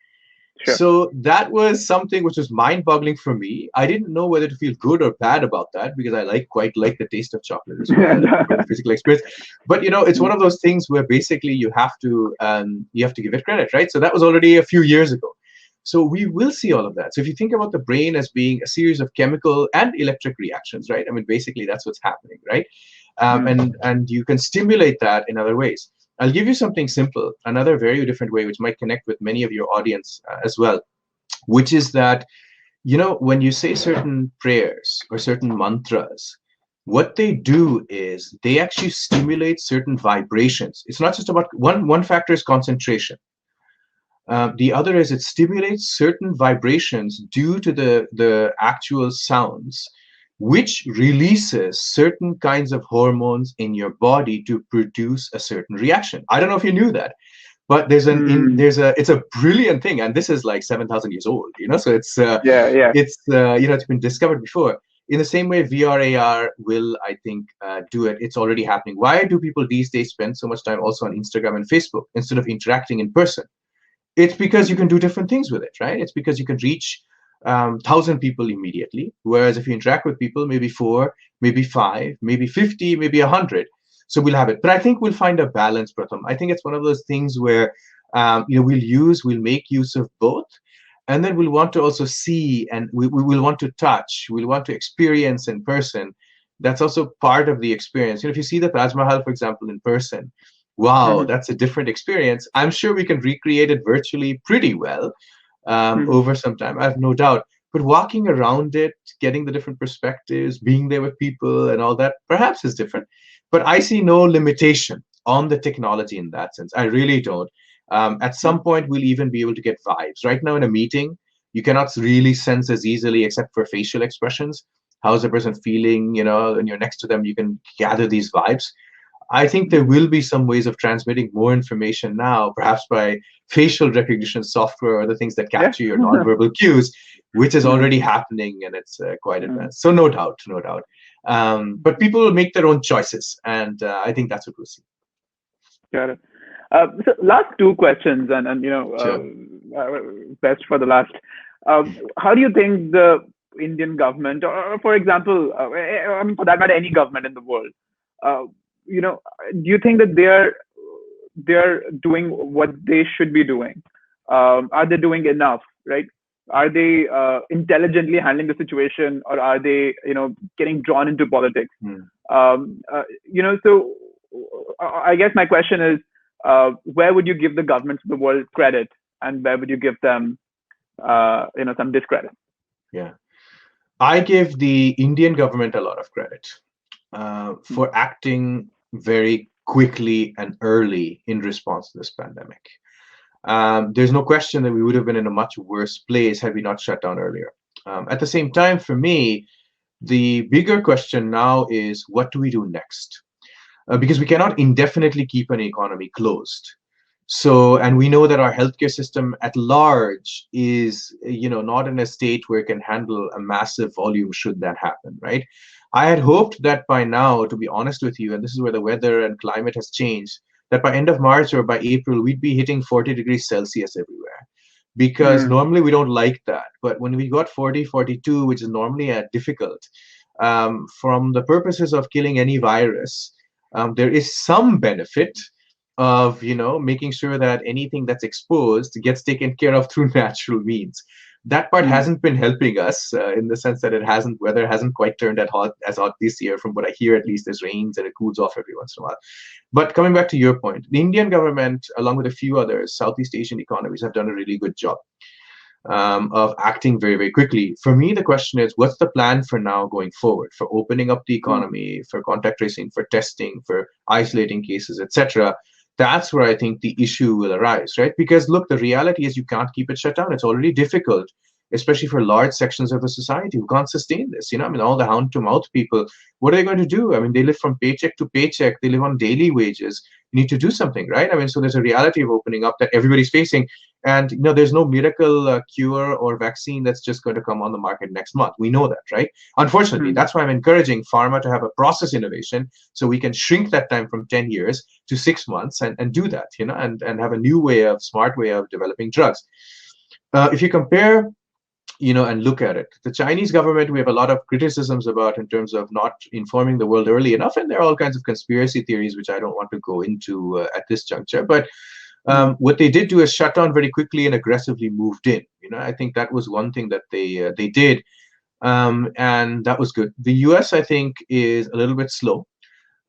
Sure. So that was something which was mind-boggling for me. I didn't know whether to feel good or bad about that because I quite like the taste of chocolate as well, physical experience. But it's one of those things where basically you have to give it credit, right? So that was already a few years ago. So we will see all of that. So if you think about the brain as being a series of chemical and electric reactions, right? I mean, basically that's what's happening, right? And you can stimulate that in other ways. I'll give you something simple, another very different way, which might connect with many of your audience as well, which is that, when you say certain prayers or certain mantras, what they do is they actually stimulate certain vibrations. It's not just about one factor is concentration. The other is it stimulates certain vibrations due to the actual sounds, which releases certain kinds of hormones in your body to produce a certain reaction. I don't know if you knew that, but it's a brilliant thing, and this is like 7,000 years old, so Yeah. it's been discovered before. In the same way, VR AR will, I think, do it. It's already happening. Why do people these days spend so much time also on Instagram and Facebook instead of interacting in person? It's because you can do different things with it, right? It's because you can reach 1,000 people immediately, whereas if you interact with people, maybe 4, maybe 5, maybe 50, maybe 100. So we'll have it. But I think we'll find a balance, Pratham. I think it's one of those things where we'll make use of both. And then we'll want to also see, and we will want to touch, we'll want to experience in person. That's also part of the experience. If you see the Taj Mahal, for example, in person, wow, that's a different experience. I'm sure we can recreate it virtually pretty well over some time. I have no doubt. But walking around it, getting the different perspectives, being there with people and all that, perhaps is different. But I see no limitation on the technology in that sense. I really don't. At some point, we'll even be able to get vibes. Right now in a meeting, you cannot really sense as easily, except for facial expressions. How's the person feeling? When you're next to them, you can gather these vibes. I think there will be some ways of transmitting more information now, perhaps by facial recognition software or the things that capture your nonverbal cues, which is already happening, and it's quite advanced. So no doubt. But people will make their own choices, and I think that's what we'll see. Got it. So last two questions, and Sure. Best for the last. How do you think the Indian government, or for example, for that matter, any government in the world, do you think that they're doing what they should be doing? Are they doing enough? Right? Are they intelligently handling the situation, or are they getting drawn into politics? So I guess my question is, where would you give the governments of the world credit, and where would you give them some discredit? Yeah, I give the Indian government a lot of credit for acting very quickly and early in response to this pandemic. There's no question that we would have been in a much worse place had we not shut down earlier. At the same time, for me, the bigger question now is, what do we do next? Because we cannot indefinitely keep an economy closed. So, and we know that our healthcare system at large is, not in a state where it can handle a massive volume should that happen, right? I had hoped that by now, to be honest with you, and this is where the weather and climate has changed, that by end of March or by April, we'd be hitting 40 degrees Celsius everywhere. Because normally we don't like that. But when we got 40, 42, which is normally difficult, from the purposes of killing any virus, there is some benefit of making sure that anything that's exposed gets taken care of through natural means. That part hasn't been helping us in the sense that weather hasn't quite turned as hot this year. From what I hear, at least, there's rains and it cools off every once in a while. But coming back to your point, the Indian government, along with a few others, Southeast Asian economies, have done a really good job of acting very, very quickly. For me, the question is, what's the plan for now going forward, for opening up the economy, for contact tracing, for testing, for isolating cases, etc.? That's where I think the issue will arise, right? Because look, the reality is you can't keep it shut down. It's already difficult, especially for large sections of the society who can't sustain this. All the hand-to-mouth people, what are they going to do? They live from paycheck to paycheck. They live on daily wages. You need to do something, right? So there's a reality of opening up that everybody's facing. And, there's no miracle cure or vaccine that's just going to come on the market next month. We know that, right? Unfortunately, that's why I'm encouraging pharma to have a process innovation so we can shrink that time from 10 years to 6 months and do that, and have a smart way of developing drugs. If you compare, and look at it, the Chinese government, we have a lot of criticisms about in terms of not informing the world early enough. And there are all kinds of conspiracy theories, which I don't want to go into at this juncture. But what they did do is shut down very quickly and aggressively moved in. I think that was one thing that they did, and that was good. The US, I think, is a little bit slow.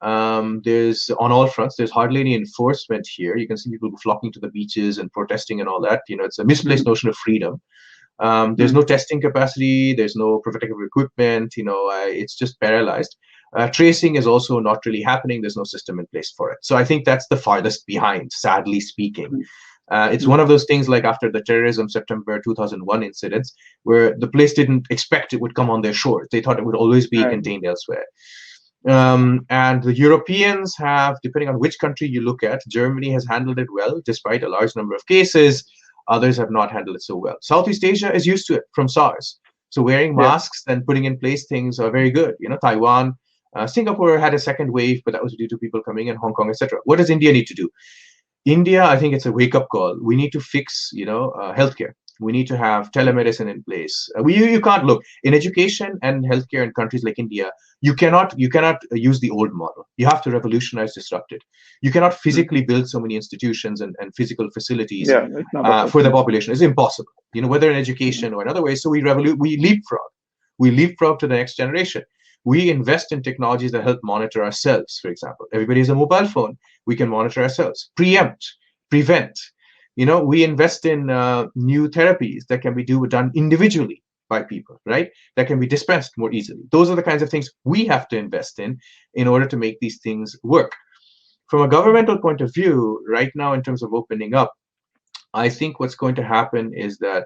There's on all fronts. There's hardly any enforcement here. You can see people flocking to the beaches and protesting and all that. It's a misplaced notion of freedom. There's no testing capacity. There's no protective equipment. It's just paralyzed. Tracing is also not really happening. There's no system in place for it. So I think that's the farthest behind, sadly speaking. It's one of those things like after the terrorism September 2001 incidents, where the police didn't expect it would come on their shores. They thought it would always be contained elsewhere. And the Europeans have, depending on which country you look at, Germany has handled it well, despite a large number of cases. Others have not handled it so well. Southeast Asia is used to it from SARS. So wearing masks and putting in place things are very good. Taiwan, Singapore had a second wave, but that was due to people coming in, Hong Kong, etc. What does India need to do? India, I think it's a wake-up call. We need to fix, healthcare. We need to have telemedicine in place. You can't look in education and healthcare in countries like India. You cannot use the old model. You have to revolutionize, disrupt it. You cannot physically build so many institutions and physical facilities for the population. It's impossible. Whether in education or in other ways. So we leapfrog. We leapfrog to the next generation. We invest in technologies that help monitor ourselves. For example, everybody has a mobile phone. We can monitor ourselves, preempt, prevent. We invest in new therapies that can be done individually by people, right? That can be dispensed more easily. Those are the kinds of things we have to invest in order to make these things work. From a governmental point of view, right now, in terms of opening up, I think what's going to happen is that,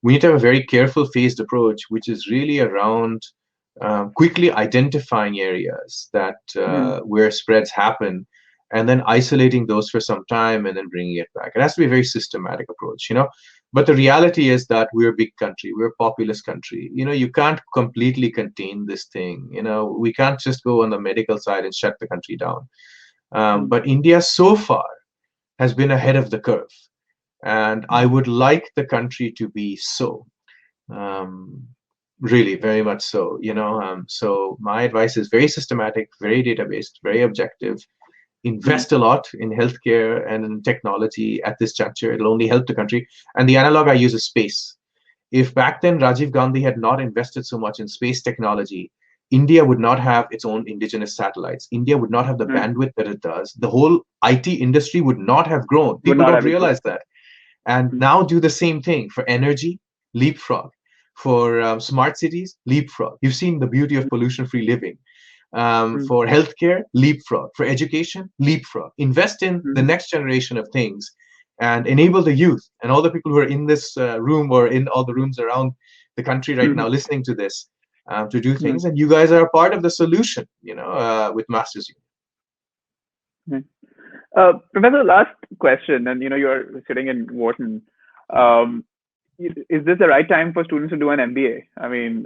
we need to have a very careful phased approach, which is really around quickly identifying areas that where spreads happen, and then isolating those for some time and then bringing it back. It has to be a very systematic approach, But the reality is that we're a big country. We're a populous country. You can't completely contain this thing. We can't just go on the medical side and shut the country down. But India so far has been ahead of the curve. And I would like the country to be so. Really, very much so. So my advice is very systematic, very data-based, very objective. Invest a lot in healthcare and in technology at this juncture. It'll only help the country. And the analog I use is space. If back then Rajiv Gandhi had not invested so much in space technology, India would not have its own indigenous satellites. India would not have the bandwidth that it does. The whole IT industry would not have grown. People don't realize that. And now do the same thing for energy, leapfrog. For smart cities, leapfrog. You've seen the beauty of pollution-free living. For healthcare, leapfrog. For education, leapfrog. Invest in the next generation of things and enable the youth and all the people who are in this room or in all the rooms around the country right now listening to this to do things. And you guys are a part of the solution, with Masters Union. Professor, last question, and you're sitting in Wharton. Is this the right time for students to do an MBA? I mean,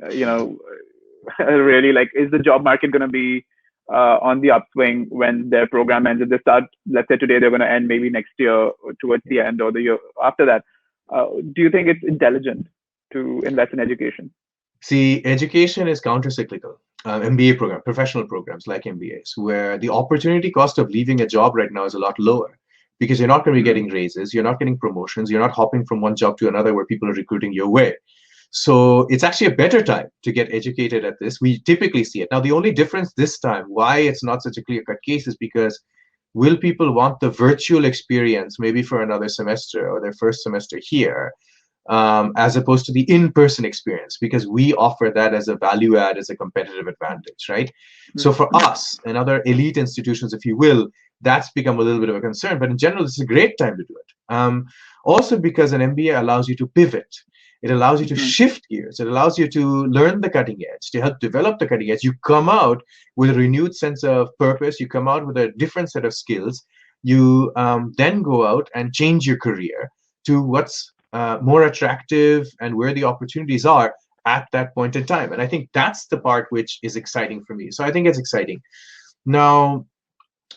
really, is the job market going to be on the upswing when their program ends? If they start, let's say today, they're going to end maybe next year or towards the end or the year after that. Do you think it's intelligent to invest in education? See, education is counter-cyclical. MBA program, professional programs like MBAs, where the opportunity cost of leaving a job right now is a lot lower. Because you're not going to be getting raises, you're not getting promotions, you're not hopping from one job to another where people are recruiting your way. So it's actually a better time to get educated at this. We typically see it. Now, the only difference this time, why it's not such a clear-cut case, is because will people want the virtual experience maybe for another semester or their first semester here, as opposed to the in-person experience? Because we offer that as a value add, as a competitive advantage, right? So for us and other elite institutions, if you will, that's become a little bit of a concern. But in general, it's a great time to do it. Also because an MBA allows you to pivot. It allows you to shift gears. It allows you to learn the cutting edge, to help develop the cutting edge. You come out with a renewed sense of purpose. You come out with a different set of skills. You then go out and change your career to what's more attractive and where the opportunities are at that point in time. And I think that's the part which is exciting for me. So I think it's exciting. Now,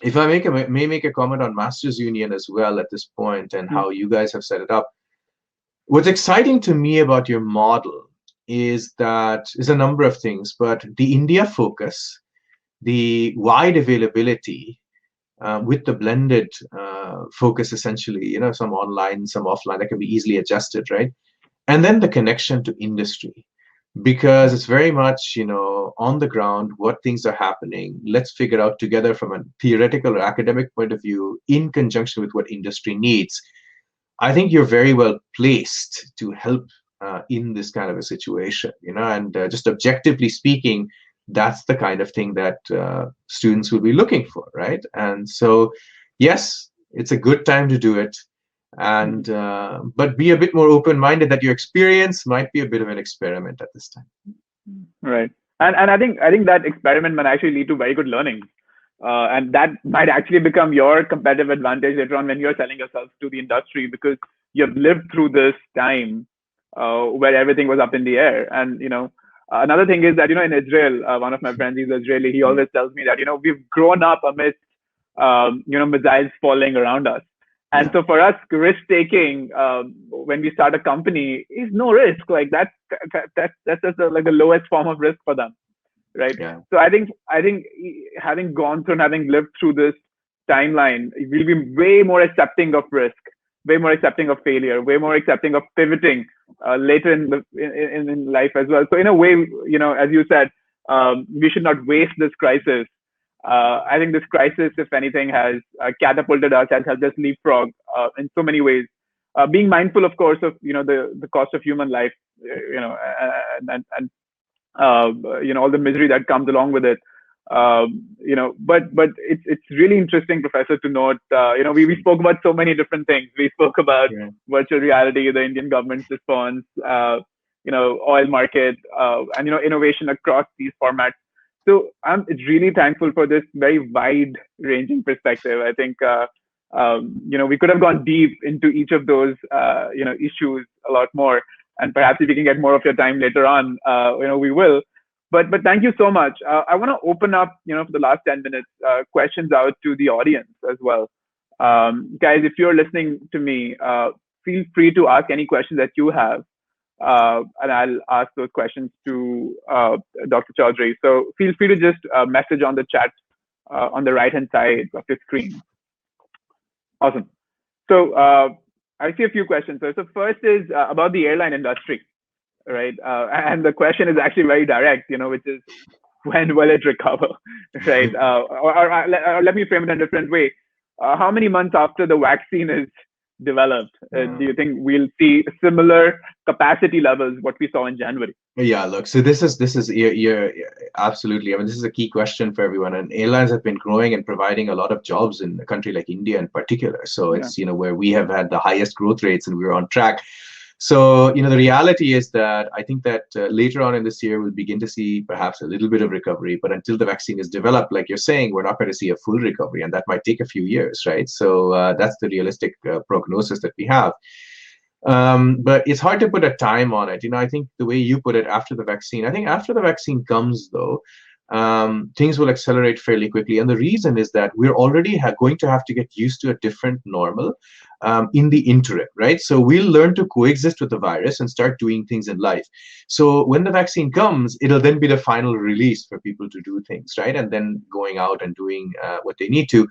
if I may make a comment on Masters Union as well at this point and how you guys have set it up. What's exciting to me about your model is that is a number of things, but the India focus, the wide availability with the blended focus, essentially, some online, some offline that can be easily adjusted, right? And then the connection to industry, because it's very much, on the ground, what things are happening. Let's figure out together from a theoretical or academic point of view, in conjunction with what industry needs. I think you're very well placed to help in this kind of a situation, and just objectively speaking, that's the kind of thing that students will be looking for, right? And so, yes, it's a good time to do it. And but be a bit more open-minded that your experience might be a bit of an experiment at this time. Right. And I think that experiment might actually lead to very good learning. And that might actually become your competitive advantage later on when you're selling yourself to the industry, because you've lived through this time where everything was up in the air. And, another thing is that, in Israel, one of my friends, he's Israeli, he always tells me that, we've grown up amidst, missiles falling around us. And so for us, risk taking when we start a company is no risk. Like that's just like the lowest form of risk for them, right? Yeah. So I think having gone through and having lived through this timeline, we'll be way more accepting of risk, way more accepting of failure, way more accepting of pivoting later in life as well. So in a way, as you said, we should not waste this crisis. I think this crisis, if anything, has catapulted us, has helped us leapfrog in so many ways. Being mindful, of course, of the cost of human life, and all the misery that comes along with it. But it's really interesting, Professor, to note. We spoke about so many different things. We spoke about virtual reality, the Indian government's response, oil market, and innovation across these formats. So I'm really thankful for this very wide-ranging perspective. I think we could have gone deep into each of those issues a lot more, and perhaps if we can get more of your time later on, we will. But thank you so much. I want to open up, for the last 10 minutes, questions out to the audience as well. Guys, if you're listening to me, feel free to ask any questions that you have. And I'll ask those questions to Dr. Chaudhuri. So feel free to just message on the chat on the right-hand side of your screen. Awesome. So I see a few questions. So first is about the airline industry, right? And the question is actually very direct, which is, when will it recover, right? Or let me frame it in a different way. How many months after the vaccine is developed, do you think we'll see similar capacity levels what we saw in January? Yeah, look, so this is you're absolutely, I mean, this is a key question for everyone, and airlines have been growing and providing a lot of jobs in a country like India in particular. So it's where we have had the highest growth rates and we're on track. So, the reality is that I think that later on in this year, we'll begin to see perhaps a little bit of recovery. But until the vaccine is developed, like you're saying, we're not going to see a full recovery. And that might take a few years, right? So that's the realistic prognosis that we have. But it's hard to put a time on it. I think the way you put it, after the vaccine, I think after the vaccine comes, though, things will accelerate fairly quickly. And the reason is that we're already going to have to get used to a different normal in the interim, right? So we'll learn to coexist with the virus and start doing things in life. So when the vaccine comes, it'll then be the final release for people to do things, right? And then going out and doing what they need to.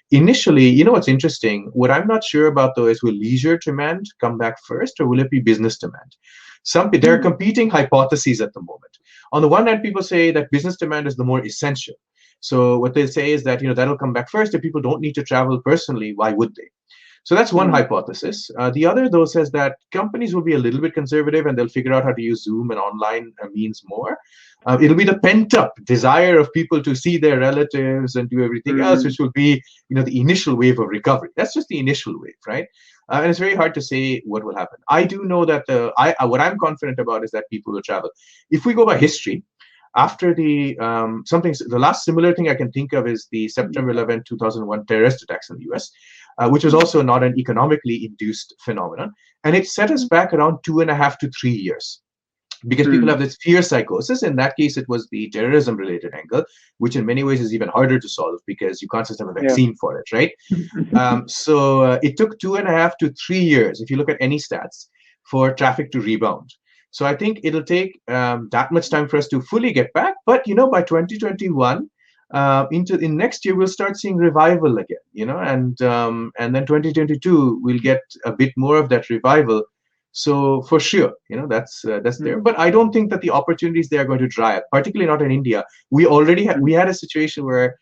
Initially, what's interesting, what I'm not sure about, though, is will leisure demand come back first, or will it be business demand? There are competing hypotheses at the moment. On the one hand, people say that business demand is the more essential. So what they say is that, that'll come back first. If people don't need to travel personally, why would they? So that's one hypothesis. The other, though, says that companies will be a little bit conservative and they'll figure out how to use Zoom and online means more. It'll be the pent-up desire of people to see their relatives and do everything else, which will be, the initial wave of recovery. That's just the initial wave, right? And it's very hard to say what will happen. I do know that what I'm confident about is that people will travel. If we go by history, after the last similar thing I can think of is the September 11, 2001 terrorist attacks in the US, which was also not an economically induced phenomenon. And it set us back around 2.5 to 3 years. Because people have this fear psychosis. In that case, it was the terrorism-related angle, which in many ways is even harder to solve because you can't just have a vaccine for it, right? So it took 2.5 to 3 years, if you look at any stats, for traffic to rebound. So I think it'll take that much time for us to fully get back. But, by 2021, in next year, we'll start seeing revival again, and then 2022, we'll get a bit more of that revival. So for sure, that's there. But I don't think that the opportunities there are going to dry up, particularly not in India. We already had a situation where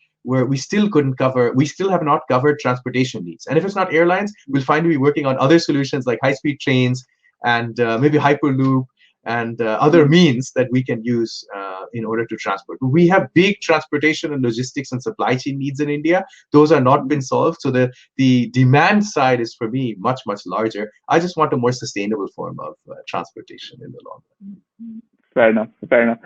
we still have not covered transportation needs. And if it's not airlines, we'll find to be working on other solutions like high-speed trains and maybe Hyperloop and other means that we can use in order to transport. We have big transportation and logistics and supply chain needs in India. Those are not been solved. So the demand side is, for me, much, much larger. I just want a more sustainable form of transportation in the long run. Fair enough. Fair enough.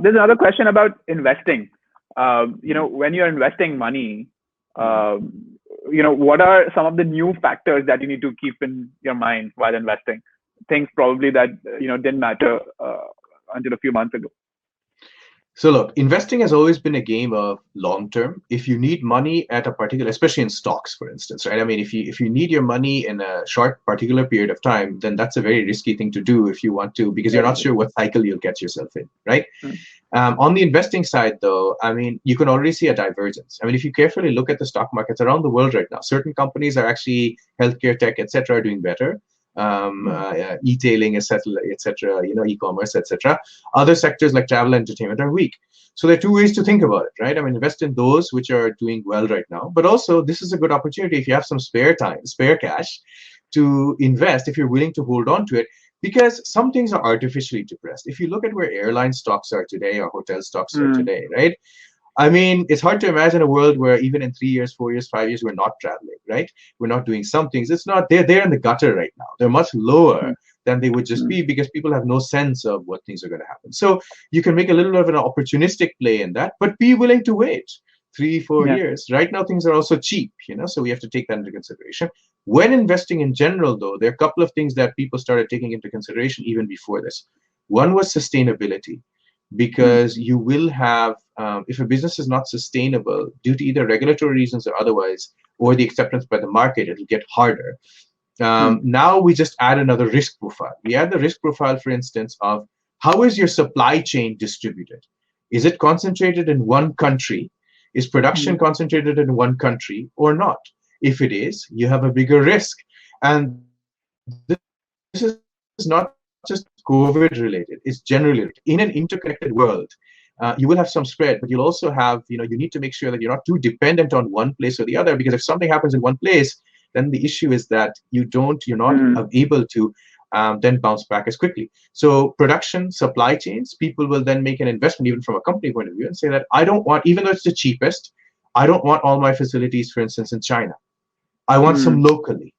There's another question about investing. When you're investing money, what are some of the new factors that you need to keep in your mind while investing? Things probably that didn't matter until a few months ago. So look, investing has always been a game of long term. If you need money at a particular, especially in stocks, for instance, right? I mean, if you need your money in a short particular period of time, then that's a very risky thing to do if you want to, because you're not sure what cycle you'll get yourself in, right? On the investing side, though, I mean, you can already see a divergence. I mean, if you carefully look at the stock markets around the world right now, certain companies are actually healthcare, tech, etc., are doing better. E-tailing, etc., e-commerce, etc. Other sectors like travel and entertainment are weak. So there are two ways to think about it, right? I mean, invest in those which are doing well right now, but also this is a good opportunity if you have some spare cash to invest, if you're willing to hold on to it, because some things are artificially depressed. If you look at where airline stocks are today or hotel stocks are today, right? I mean, it's hard to imagine a world where even in 3 years, 4 years, 5 years, we're not traveling, right? We're not doing some things. It's not, they're in the gutter right now. They're much lower than they would just be because people have no sense of what things are going to happen. So you can make a little bit of an opportunistic play in that, but be willing to wait 3-4 years. Right now, things are also cheap, so we have to take that into consideration. When investing in general, though, there are a couple of things that people started taking into consideration even before this. One was sustainability. Because you will have, if a business is not sustainable due to either regulatory reasons or otherwise, or the acceptance by the market, it'll get harder. Now we just add another risk profile. We add the risk profile, for instance, of how is your supply chain distributed? Is it concentrated in one country? Is production concentrated in one country or not? If it is, you have a bigger risk. And this is not just COVID related, it's generally related. In an interconnected world, you will have some spread, but you'll also have, you need to make sure that you're not too dependent on one place or the other, because if something happens in one place, then the issue is that you're not able to then bounce back as quickly. So production, supply chains, people will then make an investment, even from a company point of view, and say that I don't want, even though it's the cheapest, I don't want all my facilities, for instance, in China. I want some locally,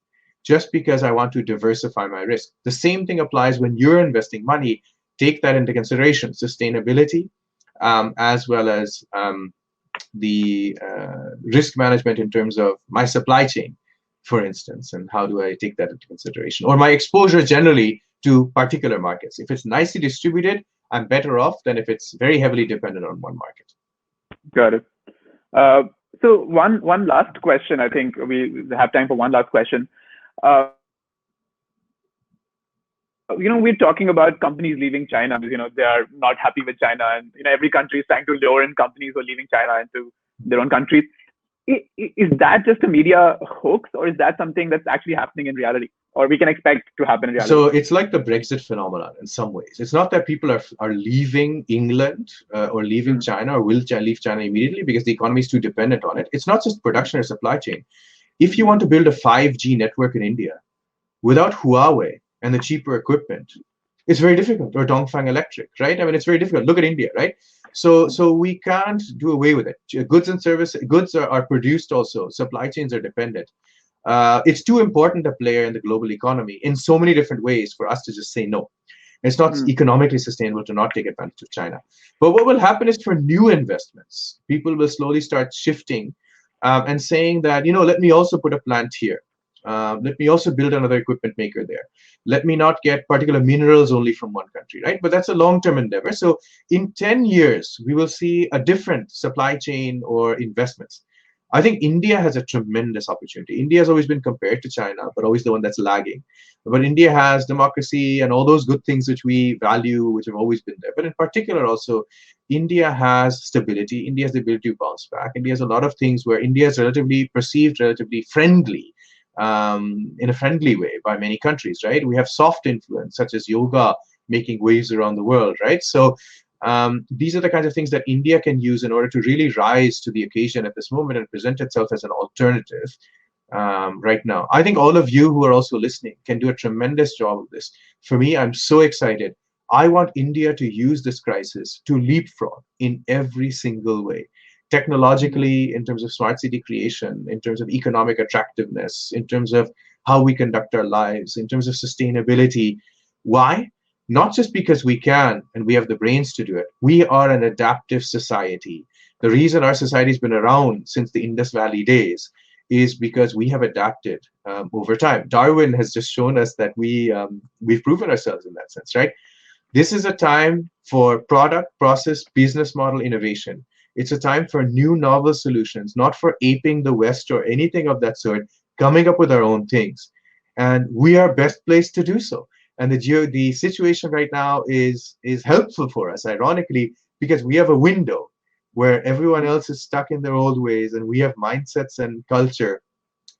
just because I want to diversify my risk. The same thing applies when you're investing money. Take that into consideration, sustainability, as well as the risk management in terms of my supply chain, for instance, and how do I take that into consideration? Or my exposure generally to particular markets. If it's nicely distributed, I'm better off than if it's very heavily dependent on one market. Got it. So one last question. I think we have time for one last question. We're talking about companies leaving China. They are not happy with China, and every country is trying to lure in companies who are leaving China into their own countries. Is that just a media hoax, or is that something that's actually happening in reality, or we can expect to happen in reality? So it's like the Brexit phenomenon in some ways. It's not that people are leaving England or leaving China or will leave China immediately because the economy is too dependent on it. It's not just production or supply chain. If you want to build a 5G network in India without Huawei and the cheaper equipment, it's very difficult. Or Dongfang Electric, right? I mean, it's very difficult. Look at India, right? So we can't do away with it. Goods and services, goods are produced also. Supply chains are dependent. It's too important a player in the global economy in so many different ways for us to just say no. It's not economically sustainable to not take advantage of China. But what will happen is for new investments, people will slowly start shifting and saying that, let me also put a plant here. Let me also build another equipment maker there. Let me not get particular minerals only from one country, right? But that's a long-term endeavor. So in 10 years, we will see a different supply chain or investments. I think India has a tremendous opportunity. India has always been compared to China, but always the one that's lagging. But India has democracy and all those good things which we value, which have always been there. But in particular also, India has stability. India has the ability to bounce back. India has a lot of things where India is perceived relatively friendly, in a friendly way by many countries, right? We have soft influence, such as yoga making waves around the world, right? So these are the kinds of things that India can use in order to really rise to the occasion at this moment and present itself as an alternative right now. I think all of you who are also listening can do a tremendous job of this. For me, I'm so excited. I want India to use this crisis to leapfrog in every single way. Technologically, in terms of smart city creation, in terms of economic attractiveness, in terms of how we conduct our lives, in terms of sustainability. Why? Not just because we can and we have the brains to do it. We are an adaptive society. The reason our society has been around since the Indus Valley days is because we have adapted over time. Darwin has just shown us that we've proven ourselves in that sense, right? This is a time for product, process, business model innovation. It's a time for new novel solutions, not for aping the West or anything of that sort, coming up with our own things. And we are best placed to do so. And the situation right now is helpful for us, ironically, because we have a window where everyone else is stuck in their old ways, and we have mindsets and culture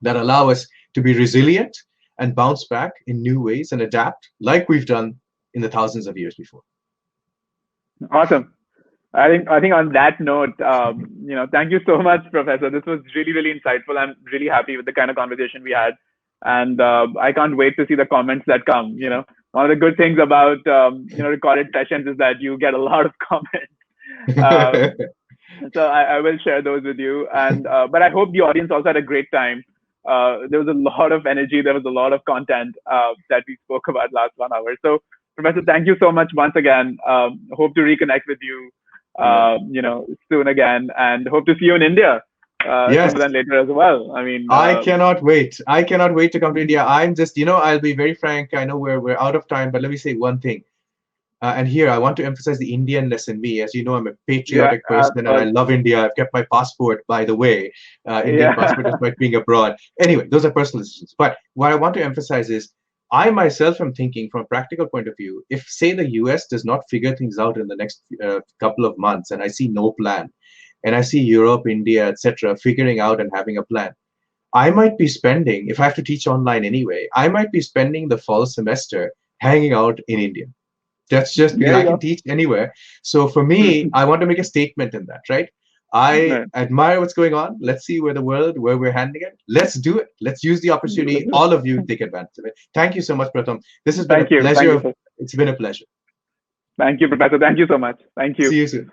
that allow us to be resilient and bounce back in new ways and adapt like we've done in the thousands of years before. Awesome. I think on that note, thank you so much, Professor. This was really, really insightful. I'm really happy with the kind of conversation we had. And I can't wait to see the comments that come. One of the good things about, recorded sessions is that you get a lot of comments. So I will share those with you. And but I hope the audience also had a great time. There was a lot of energy. There was a lot of content that we spoke about last 1 hour. So, Professor, thank you so much once again. Hope to reconnect with you, soon again, and hope to see you in India sometime later as well. I mean, I cannot wait. I cannot wait to come to India. I'm just, I'll be very frank. I know we're out of time, but let me say one thing. And here, I want to emphasize the Indianness in me. As you know, I'm a patriotic person and I love India. I've kept my passport, by the way. Indian passport despite being abroad. Anyway, those are personal decisions. But what I want to emphasize is, I myself am thinking from a practical point of view, if, say, the US does not figure things out in the next couple of months, and I see no plan, and I see Europe, India, etc., figuring out and having a plan, I might be spending, if I have to teach online anyway, I might be spending the fall semester hanging out in India. That's just because I can teach anywhere. So for me, I want to make a statement in that, right? I admire what's going on. Let's see where we're handling it. Let's do it. Let's use the opportunity. All of you take advantage of it. Thank you so much, Pratham. This has been a pleasure. It's been a pleasure. Thank you, Professor. Thank you so much. Thank you. See you soon.